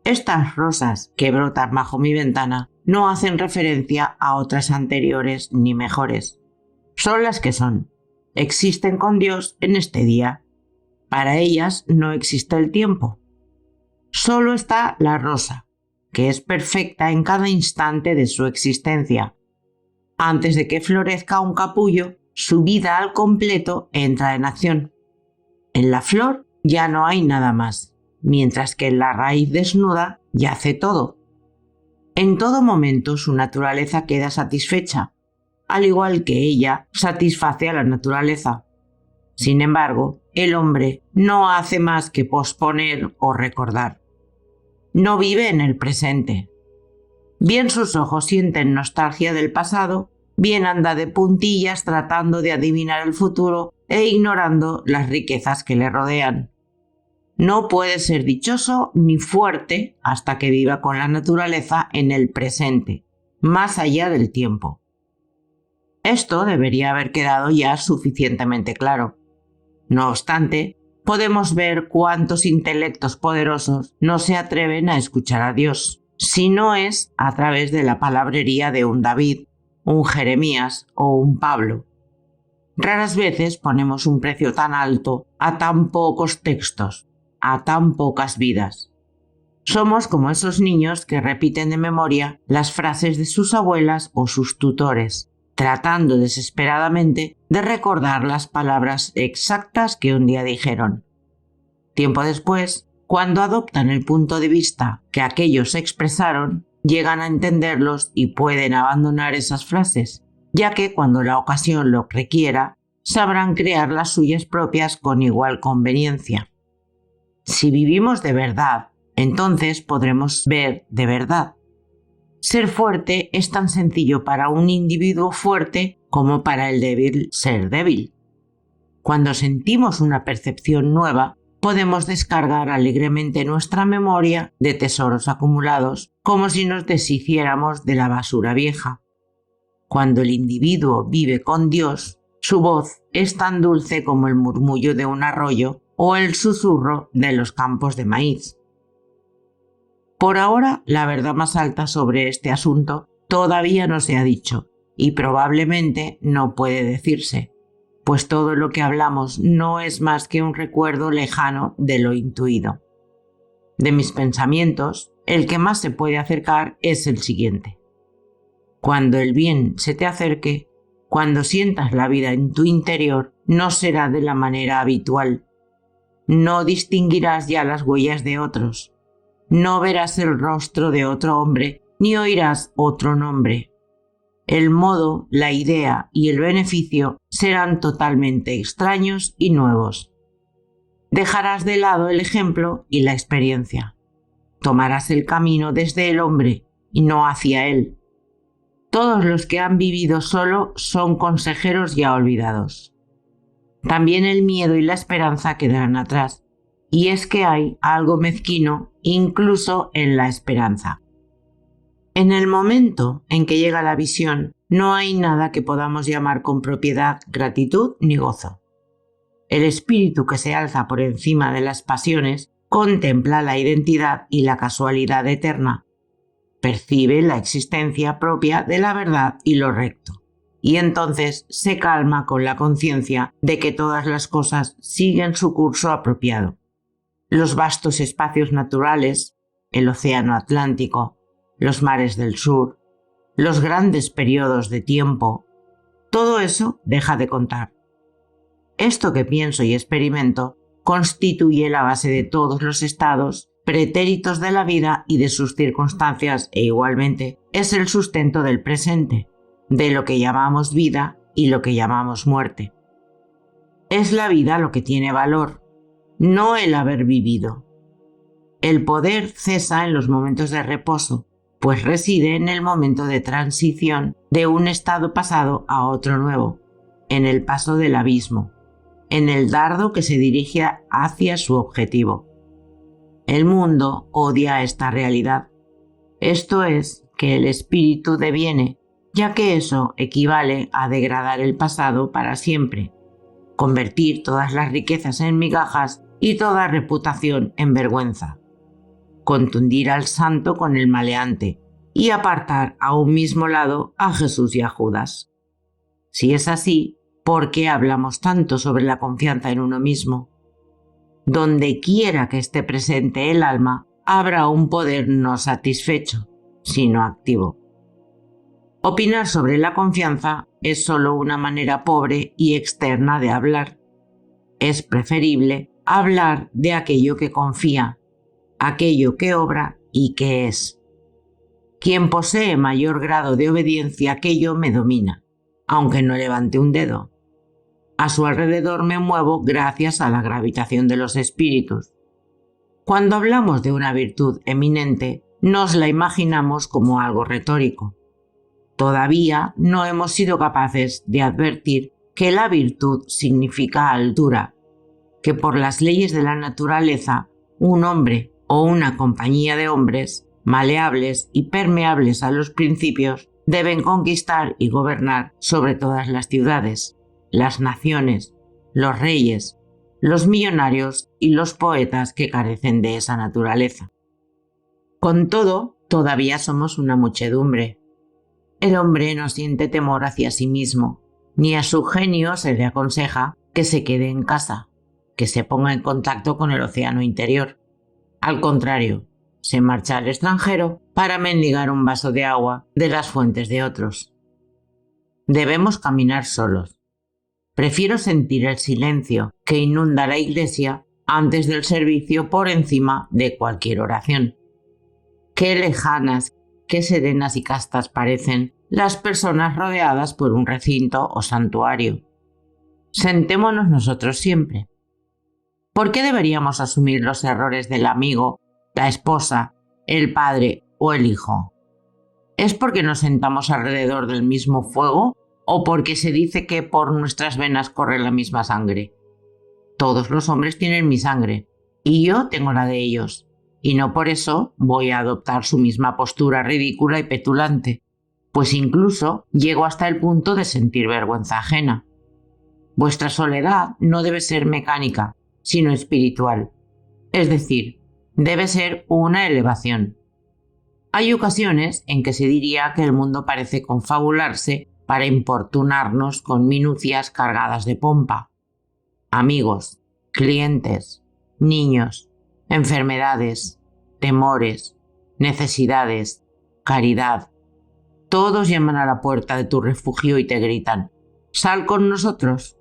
Estas rosas que brotan bajo mi ventana no hacen referencia a otras anteriores ni mejores. Son las que son. Existen con Dios en este día. Para ellas no existe el tiempo. Solo está la rosa, que es perfecta en cada instante de su existencia. Antes de que florezca un capullo, su vida al completo entra en acción. En la flor ya no hay nada más, mientras que en la raíz desnuda yace todo. En todo momento su naturaleza queda satisfecha, al igual que ella satisface a la naturaleza. Sin embargo, el hombre no hace más que posponer o recordar. No vive en el presente. Bien sus ojos sienten nostalgia del pasado, bien anda de puntillas tratando de adivinar el futuro e ignorando las riquezas que le rodean. No puede ser dichoso ni fuerte hasta que viva con la naturaleza en el presente, más allá del tiempo. Esto debería haber quedado ya suficientemente claro. No obstante, podemos ver cuántos intelectos poderosos no se atreven a escuchar a Dios, si no es a través de la palabrería de un David, un Jeremías o un Pablo. Raras veces ponemos un precio tan alto a tan pocos textos, a tan pocas vidas. Somos como esos niños que repiten de memoria las frases de sus abuelas o sus tutores, tratando desesperadamente de recordar las palabras exactas que un día dijeron. Tiempo después, cuando adoptan el punto de vista que aquellos expresaron, llegan a entenderlos y pueden abandonar esas frases, ya que cuando la ocasión lo requiera, sabrán crear las suyas propias con igual conveniencia. Si vivimos de verdad, entonces podremos ver de verdad. Ser fuerte es tan sencillo para un individuo fuerte como para el débil ser débil. Cuando sentimos una percepción nueva, podemos descargar alegremente nuestra memoria de tesoros acumulados, como si nos deshiciéramos de la basura vieja. Cuando el individuo vive con Dios, su voz es tan dulce como el murmullo de un arroyo o el susurro de los campos de maíz. Por ahora, la verdad más alta sobre este asunto todavía no se ha dicho y probablemente no puede decirse, pues todo lo que hablamos no es más que un recuerdo lejano de lo intuido. De mis pensamientos, el que más se puede acercar es el siguiente. Cuando el bien se te acerque, cuando sientas la vida en tu interior, no será de la manera habitual. No distinguirás ya las huellas de otros. No verás el rostro de otro hombre, ni oirás otro nombre. El modo, la idea y el beneficio serán totalmente extraños y nuevos. Dejarás de lado el ejemplo y la experiencia. Tomarás el camino desde el hombre y no hacia él. Todos los que han vivido solo son consejeros ya olvidados. También el miedo y la esperanza quedarán atrás, y es que hay algo mezquino incluso en la esperanza. En el momento en que llega la visión, no hay nada que podamos llamar con propiedad gratitud ni gozo. El espíritu que se alza por encima de las pasiones contempla la identidad y la casualidad eterna, percibe la existencia propia de la verdad y lo recto, y entonces se calma con la conciencia de que todas las cosas siguen su curso apropiado. Los vastos espacios naturales, el océano Atlántico, los mares del sur, los grandes periodos de tiempo, todo eso deja de contar. Esto que pienso y experimento constituye la base de todos los estados pretéritos de la vida y de sus circunstancias e igualmente es el sustento del presente, de lo que llamamos vida y lo que llamamos muerte. Es la vida lo que tiene valor, no el haber vivido. El poder cesa en los momentos de reposo, pues reside en el momento de transición de un estado pasado a otro nuevo, en el paso del abismo, en el dardo que se dirige hacia su objetivo. El mundo odia esta realidad. Esto es, que el espíritu deviene, ya que eso equivale a degradar el pasado para siempre, convertir todas las riquezas en migajas y toda reputación en vergüenza, contundir al santo con el maleante y apartar a un mismo lado a Jesús y a Judas. Si es así, ¿por qué hablamos tanto sobre la confianza en uno mismo? Donde quiera que esté presente el alma, habrá un poder no satisfecho, sino activo. Opinar sobre la confianza es solo una manera pobre y externa de hablar. Es preferible hablar de aquello que confía, aquello que obra y que es. Quien posee mayor grado de obediencia a aquello me domina, aunque no levante un dedo. A su alrededor me muevo gracias a la gravitación de los espíritus. Cuando hablamos de una virtud eminente, nos la imaginamos como algo retórico. Todavía no hemos sido capaces de advertir que la virtud significa altura, que por las leyes de la naturaleza, un hombre o una compañía de hombres, maleables y permeables a los principios, deben conquistar y gobernar sobre todas las ciudades, las naciones, los reyes, los millonarios y los poetas que carecen de esa naturaleza. Con todo, todavía somos una muchedumbre. El hombre no siente temor hacia sí mismo, ni a su genio se le aconseja que se quede en casa, que se ponga en contacto con el océano interior. Al contrario, se marcha al extranjero para mendigar un vaso de agua de las fuentes de otros. Debemos caminar solos. Prefiero sentir el silencio que inunda la iglesia antes del servicio por encima de cualquier oración. Qué lejanas, qué serenas y castas parecen las personas rodeadas por un recinto o santuario. Sentémonos nosotros siempre. ¿Por qué deberíamos asumir los errores del amigo, la esposa, el padre o el hijo? ¿Es porque nos sentamos alrededor del mismo fuego o porque se dice que por nuestras venas corre la misma sangre? Todos los hombres tienen mi sangre, y yo tengo la de ellos, y no por eso voy a adoptar su misma postura ridícula y petulante, pues incluso llego hasta el punto de sentir vergüenza ajena. Vuestra soledad no debe ser mecánica, sino espiritual, es decir, debe ser una elevación. Hay ocasiones en que se diría que el mundo parece confabularse para importunarnos con minucias cargadas de pompa. Amigos, clientes, niños, enfermedades, temores, necesidades, caridad. Todos llaman a la puerta de tu refugio y te gritan: «¡Sal con nosotros!».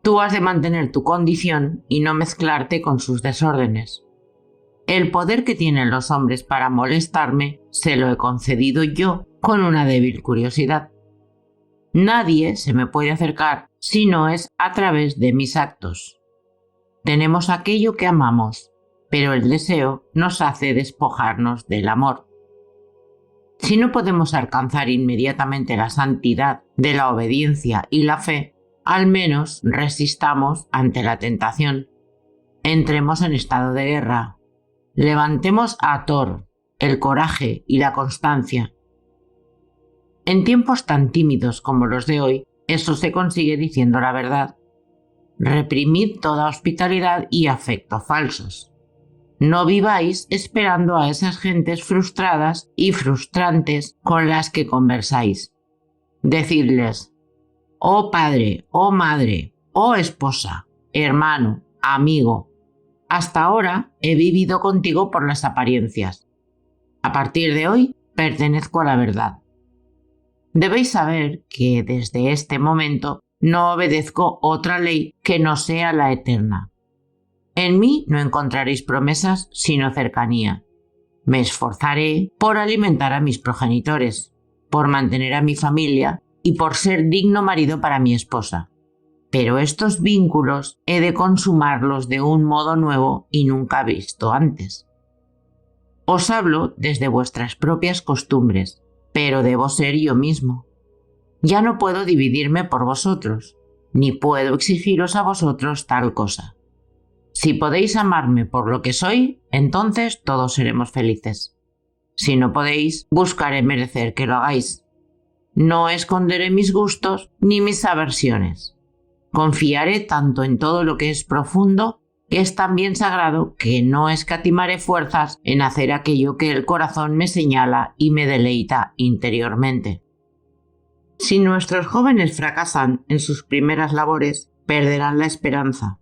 Tú has de mantener tu condición y no mezclarte con sus desórdenes. El poder que tienen los hombres para molestarme se lo he concedido yo con una débil curiosidad. Nadie se me puede acercar si no es a través de mis actos. Tenemos aquello que amamos, pero el deseo nos hace despojarnos del amor. Si no podemos alcanzar inmediatamente la santidad de la obediencia y la fe, al menos resistamos ante la tentación. Entremos en estado de guerra. Levantemos a Thor, el coraje y la constancia. En tiempos tan tímidos como los de hoy, eso se consigue diciendo la verdad. Reprimid toda hospitalidad y afecto falsos. No viváis esperando a esas gentes frustradas y frustrantes con las que conversáis. Decidles: «Oh padre, oh madre, oh esposa, hermano, amigo, hasta ahora he vivido contigo por las apariencias. A partir de hoy pertenezco a la verdad. Debéis saber que desde este momento no obedezco otra ley que no sea la eterna. En mí no encontraréis promesas sino cercanía. Me esforzaré por alimentar a mis progenitores, por mantener a mi familia y por ser digno marido para mi esposa. Pero estos vínculos he de consumarlos de un modo nuevo y nunca visto antes. Os hablo desde vuestras propias costumbres, pero debo ser yo mismo. Ya no puedo dividirme por vosotros, ni puedo exigiros a vosotros tal cosa. Si podéis amarme por lo que soy, entonces todos seremos felices. Si no podéis, buscaré merecer que lo hagáis. No esconderé mis gustos ni mis aversiones. Confiaré tanto en todo lo que es profundo, que es tan bien sagrado, que no escatimaré fuerzas en hacer aquello que el corazón me señala y me deleita interiormente. Si nuestros jóvenes fracasan en sus primeras labores, perderán la esperanza.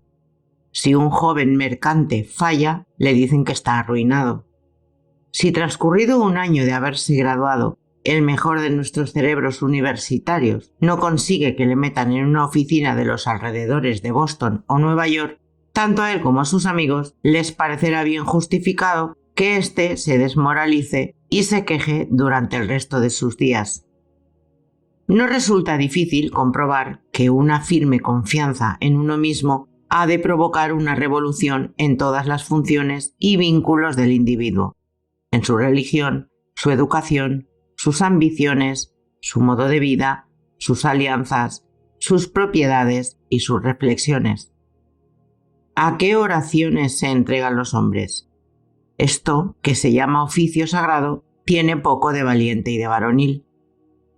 Si un joven mercante falla, le dicen que está arruinado. Si transcurrido un año de haberse graduado, el mejor de nuestros cerebros universitarios no consigue que le metan en una oficina de los alrededores de Boston o Nueva York, tanto a él como a sus amigos les parecerá bien justificado que éste se desmoralice y se queje durante el resto de sus días. No resulta difícil comprobar que una firme confianza en uno mismo ha de provocar una revolución en todas las funciones y vínculos del individuo, en su religión, su educación, sus ambiciones, su modo de vida, sus alianzas, sus propiedades y sus reflexiones. ¿A qué oraciones se entregan los hombres? Esto, que se llama oficio sagrado, tiene poco de valiente y de varonil.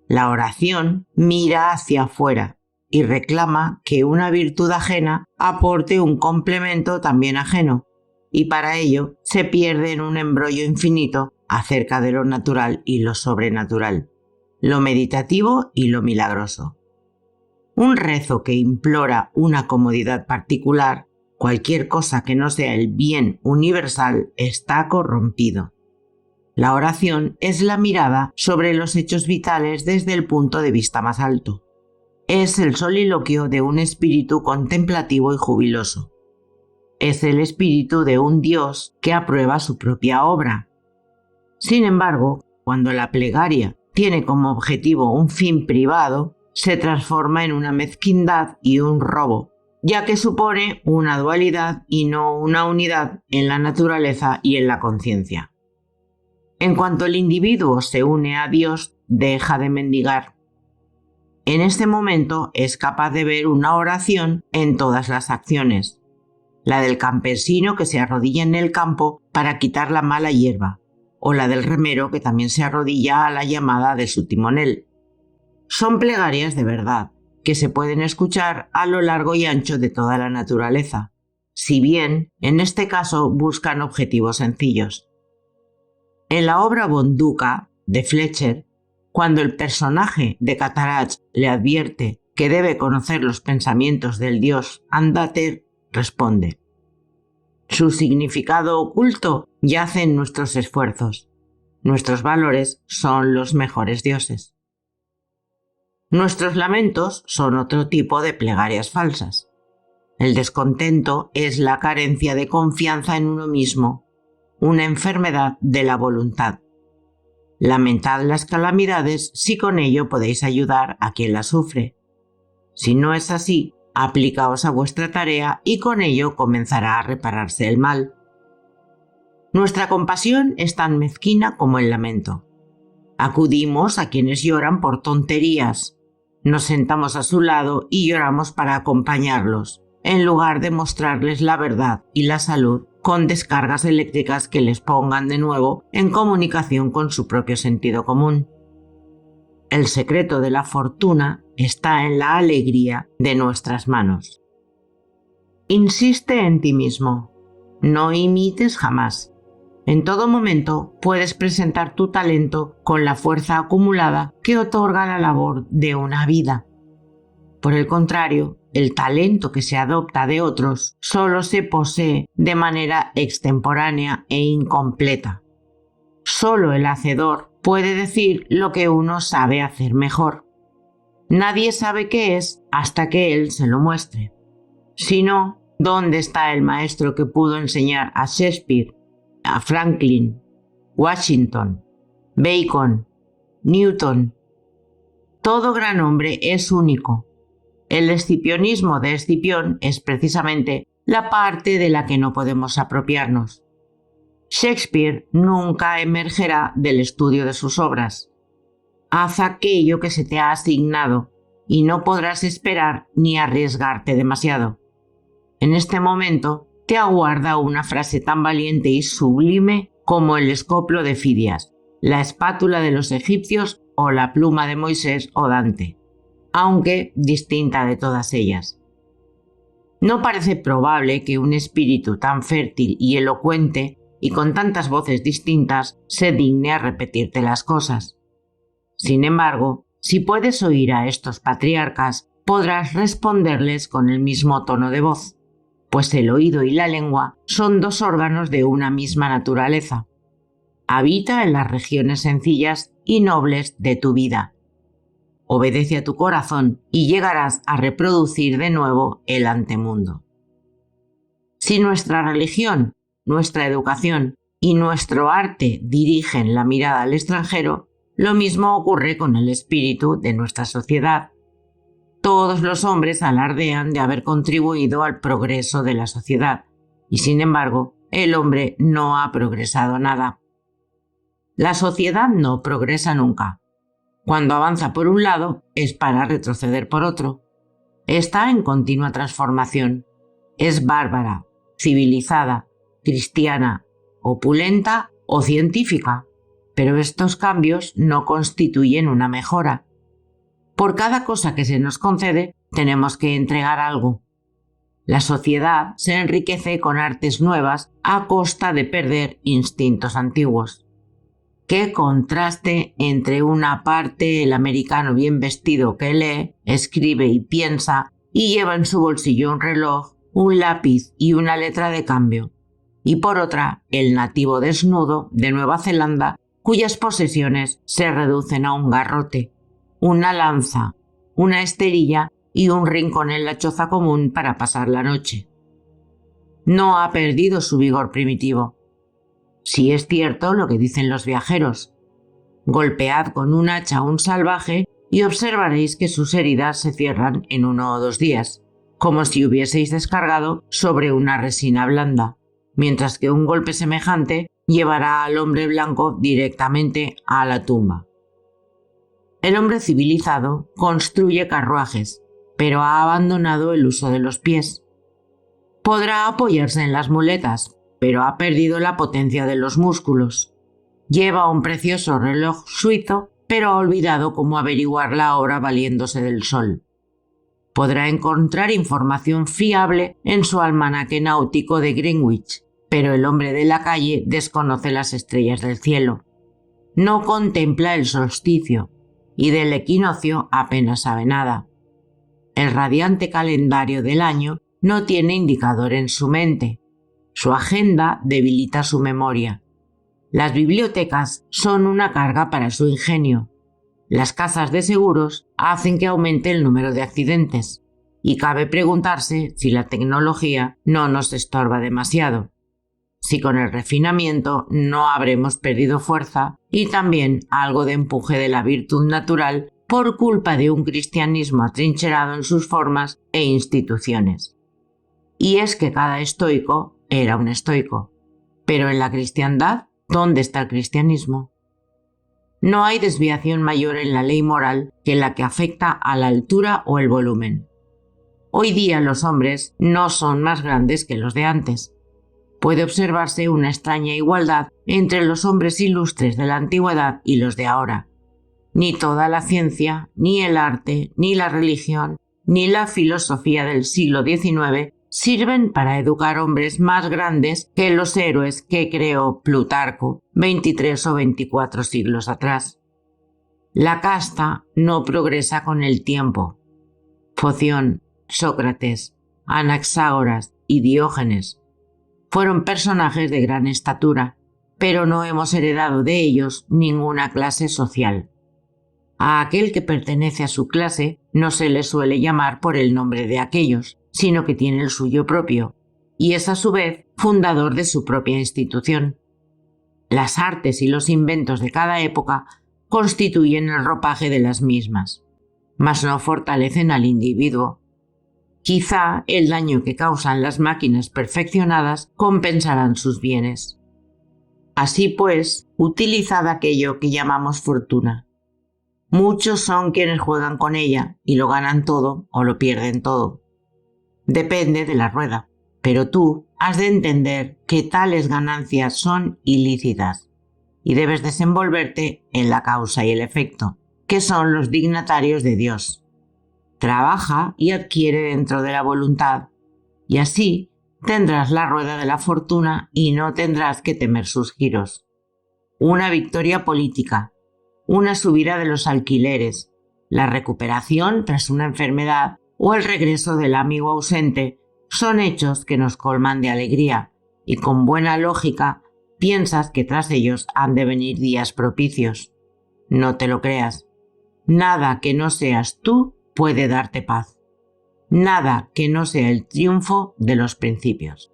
La oración mira hacia afuera y reclama que una virtud ajena aporte un complemento también ajeno, y para ello se pierde en un embrollo infinito acerca de lo natural y lo sobrenatural, lo meditativo y lo milagroso. Un rezo que implora una comodidad particular, cualquier cosa que no sea el bien universal, está corrompido. La oración es la mirada sobre los hechos vitales desde el punto de vista más alto. Es el soliloquio de un espíritu contemplativo y jubiloso. Es el espíritu de un Dios que aprueba su propia obra. Sin embargo, cuando la plegaria tiene como objetivo un fin privado, se transforma en una mezquindad y un robo, ya que supone una dualidad y no una unidad en la naturaleza y en la conciencia. En cuanto el individuo se une a Dios, deja de mendigar. En este momento es capaz de ver una oración en todas las acciones. la del campesino que se arrodilla en el campo para quitar la mala hierba, o la del remero que también se arrodilla a la llamada de su timonel. Son plegarias de verdad, que se pueden escuchar a lo largo y ancho de toda la naturaleza, si bien, en este caso, buscan objetivos sencillos. En la obra Bonduca, de Fletcher, cuando el personaje de Catarath le advierte que debe conocer los pensamientos del dios Andater, responde: su significado oculto yace en nuestros esfuerzos. Nuestros valores son los mejores dioses. Nuestros lamentos son otro tipo de plegarias falsas. El descontento es la carencia de confianza en uno mismo, una enfermedad de la voluntad. Lamentad las calamidades si con ello podéis ayudar a quien las sufre. Si no es así, aplicaos a vuestra tarea y con ello comenzará a repararse el mal. Nuestra compasión es tan mezquina como el lamento. Acudimos a quienes lloran por tonterías. Nos sentamos a su lado y lloramos para acompañarlos, en lugar de mostrarles la verdad y la salud con descargas eléctricas que les pongan de nuevo en comunicación con su propio sentido común. El secreto de la fortuna está en la alegría de nuestras manos. Insiste en ti mismo. No imites jamás. En todo momento puedes presentar tu talento con la fuerza acumulada que otorga la labor de una vida. Por el contrario, el talento que se adopta de otros solo se posee de manera extemporánea e incompleta. Solo el hacedor puede decir lo que uno sabe hacer mejor. Nadie sabe qué es hasta que él se lo muestre. Si no, ¿dónde está el maestro que pudo enseñar a Shakespeare, a Franklin, Washington, Bacon, Newton? Todo gran hombre es único. El escipionismo de Escipión es precisamente la parte de la que no podemos apropiarnos. Shakespeare nunca emergerá del estudio de sus obras. Haz aquello que se te ha asignado y no podrás esperar ni arriesgarte demasiado. En este momento te aguarda una frase tan valiente y sublime como el escoplo de Fidias, la espátula de los egipcios o la pluma de Moisés o Dante, aunque distinta de todas ellas. No parece probable que un espíritu tan fértil y elocuente y con tantas voces distintas se digne a repetirte las cosas. Sin embargo, si puedes oír a estos patriarcas, podrás responderles con el mismo tono de voz, pues el oído y la lengua son dos órganos de una misma naturaleza. Habita en las regiones sencillas y nobles de tu vida. Obedece a tu corazón y llegarás a reproducir de nuevo el antemundo. Si nuestra religión, nuestra educación y nuestro arte dirigen la mirada al extranjero, lo mismo ocurre con el espíritu de nuestra sociedad. Todos los hombres alardean de haber contribuido al progreso de la sociedad, y sin embargo, el hombre no ha progresado nada. La sociedad no progresa nunca. Cuando avanza por un lado, es para retroceder por otro. Está en continua transformación. Es bárbara, civilizada, cristiana, opulenta o científica. Pero estos cambios no constituyen una mejora. Por cada cosa que se nos concede, tenemos que entregar algo. La sociedad se enriquece con artes nuevas a costa de perder instintos antiguos. ¡Qué contraste entre una parte el americano bien vestido que lee, escribe y piensa y lleva en su bolsillo un reloj, un lápiz y una letra de cambio, y por otra el nativo desnudo de Nueva Zelanda cuyas posesiones se reducen a un garrote, una lanza, una esterilla y un rincón en la choza común para pasar la noche? No ha perdido su vigor primitivo. Si es cierto lo que dicen los viajeros. Golpead con un hacha a un salvaje y observaréis que sus heridas se cierran en 1 o 2 días, como si hubieseis descargado sobre una resina blanda, mientras que un golpe semejante llevará al hombre blanco directamente a la tumba. El hombre civilizado construye carruajes, pero ha abandonado el uso de los pies. Podrá apoyarse en las muletas, pero ha perdido la potencia de los músculos. Lleva un precioso reloj suizo, pero ha olvidado cómo averiguar la hora valiéndose del sol. Podrá encontrar información fiable en su almanaque náutico de Greenwich, pero el hombre de la calle desconoce las estrellas del cielo. No contempla el solsticio y del equinoccio apenas sabe nada. El radiante calendario del año no tiene indicador en su mente. Su agenda debilita su memoria. Las bibliotecas son una carga para su ingenio. Las casas de seguros hacen que aumente el número de accidentes. Y cabe preguntarse si la tecnología no nos estorba demasiado. Si con el refinamiento no habremos perdido fuerza y también algo de empuje de la virtud natural por culpa de un cristianismo atrincherado en sus formas e instituciones. Y es que cada estoico era un estoico. Pero en la cristiandad, ¿dónde está el cristianismo? No hay desviación mayor en la ley moral que la que afecta a la altura o el volumen. Hoy día los hombres no son más grandes que los de antes. Puede observarse una extraña igualdad entre los hombres ilustres de la antigüedad y los de ahora. Ni toda la ciencia, ni el arte, ni la religión, ni la filosofía del siglo XIX sirven para educar hombres más grandes que los héroes que creó Plutarco 23 o 24 siglos atrás. La casta no progresa con el tiempo. Foción, Sócrates, Anaxágoras y Diógenes fueron personajes de gran estatura, pero no hemos heredado de ellos ninguna clase social. A aquel que pertenece a su clase no se le suele llamar por el nombre de aquellos, sino que tiene el suyo propio, y es a su vez fundador de su propia institución. Las artes y los inventos de cada época constituyen el ropaje de las mismas, mas no fortalecen al individuo. Quizá el daño que causan las máquinas perfeccionadas compensarán sus bienes. Así pues, utilizad aquello que llamamos fortuna. Muchos son quienes juegan con ella y lo ganan todo o lo pierden todo. Depende de la rueda, pero tú has de entender que tales ganancias son ilícitas y debes desenvolverte en la causa y el efecto, que son los dignatarios de Dios. Trabaja y adquiere dentro de la voluntad, y así tendrás la rueda de la fortuna y no tendrás que temer sus giros. Una victoria política, una subida de los alquileres, la recuperación tras una enfermedad o el regreso del amigo ausente son hechos que nos colman de alegría y con buena lógica piensas que tras ellos han de venir días propicios. No te lo creas. Nada que no seas tú puede darte paz. Nada que no sea el triunfo de los principios.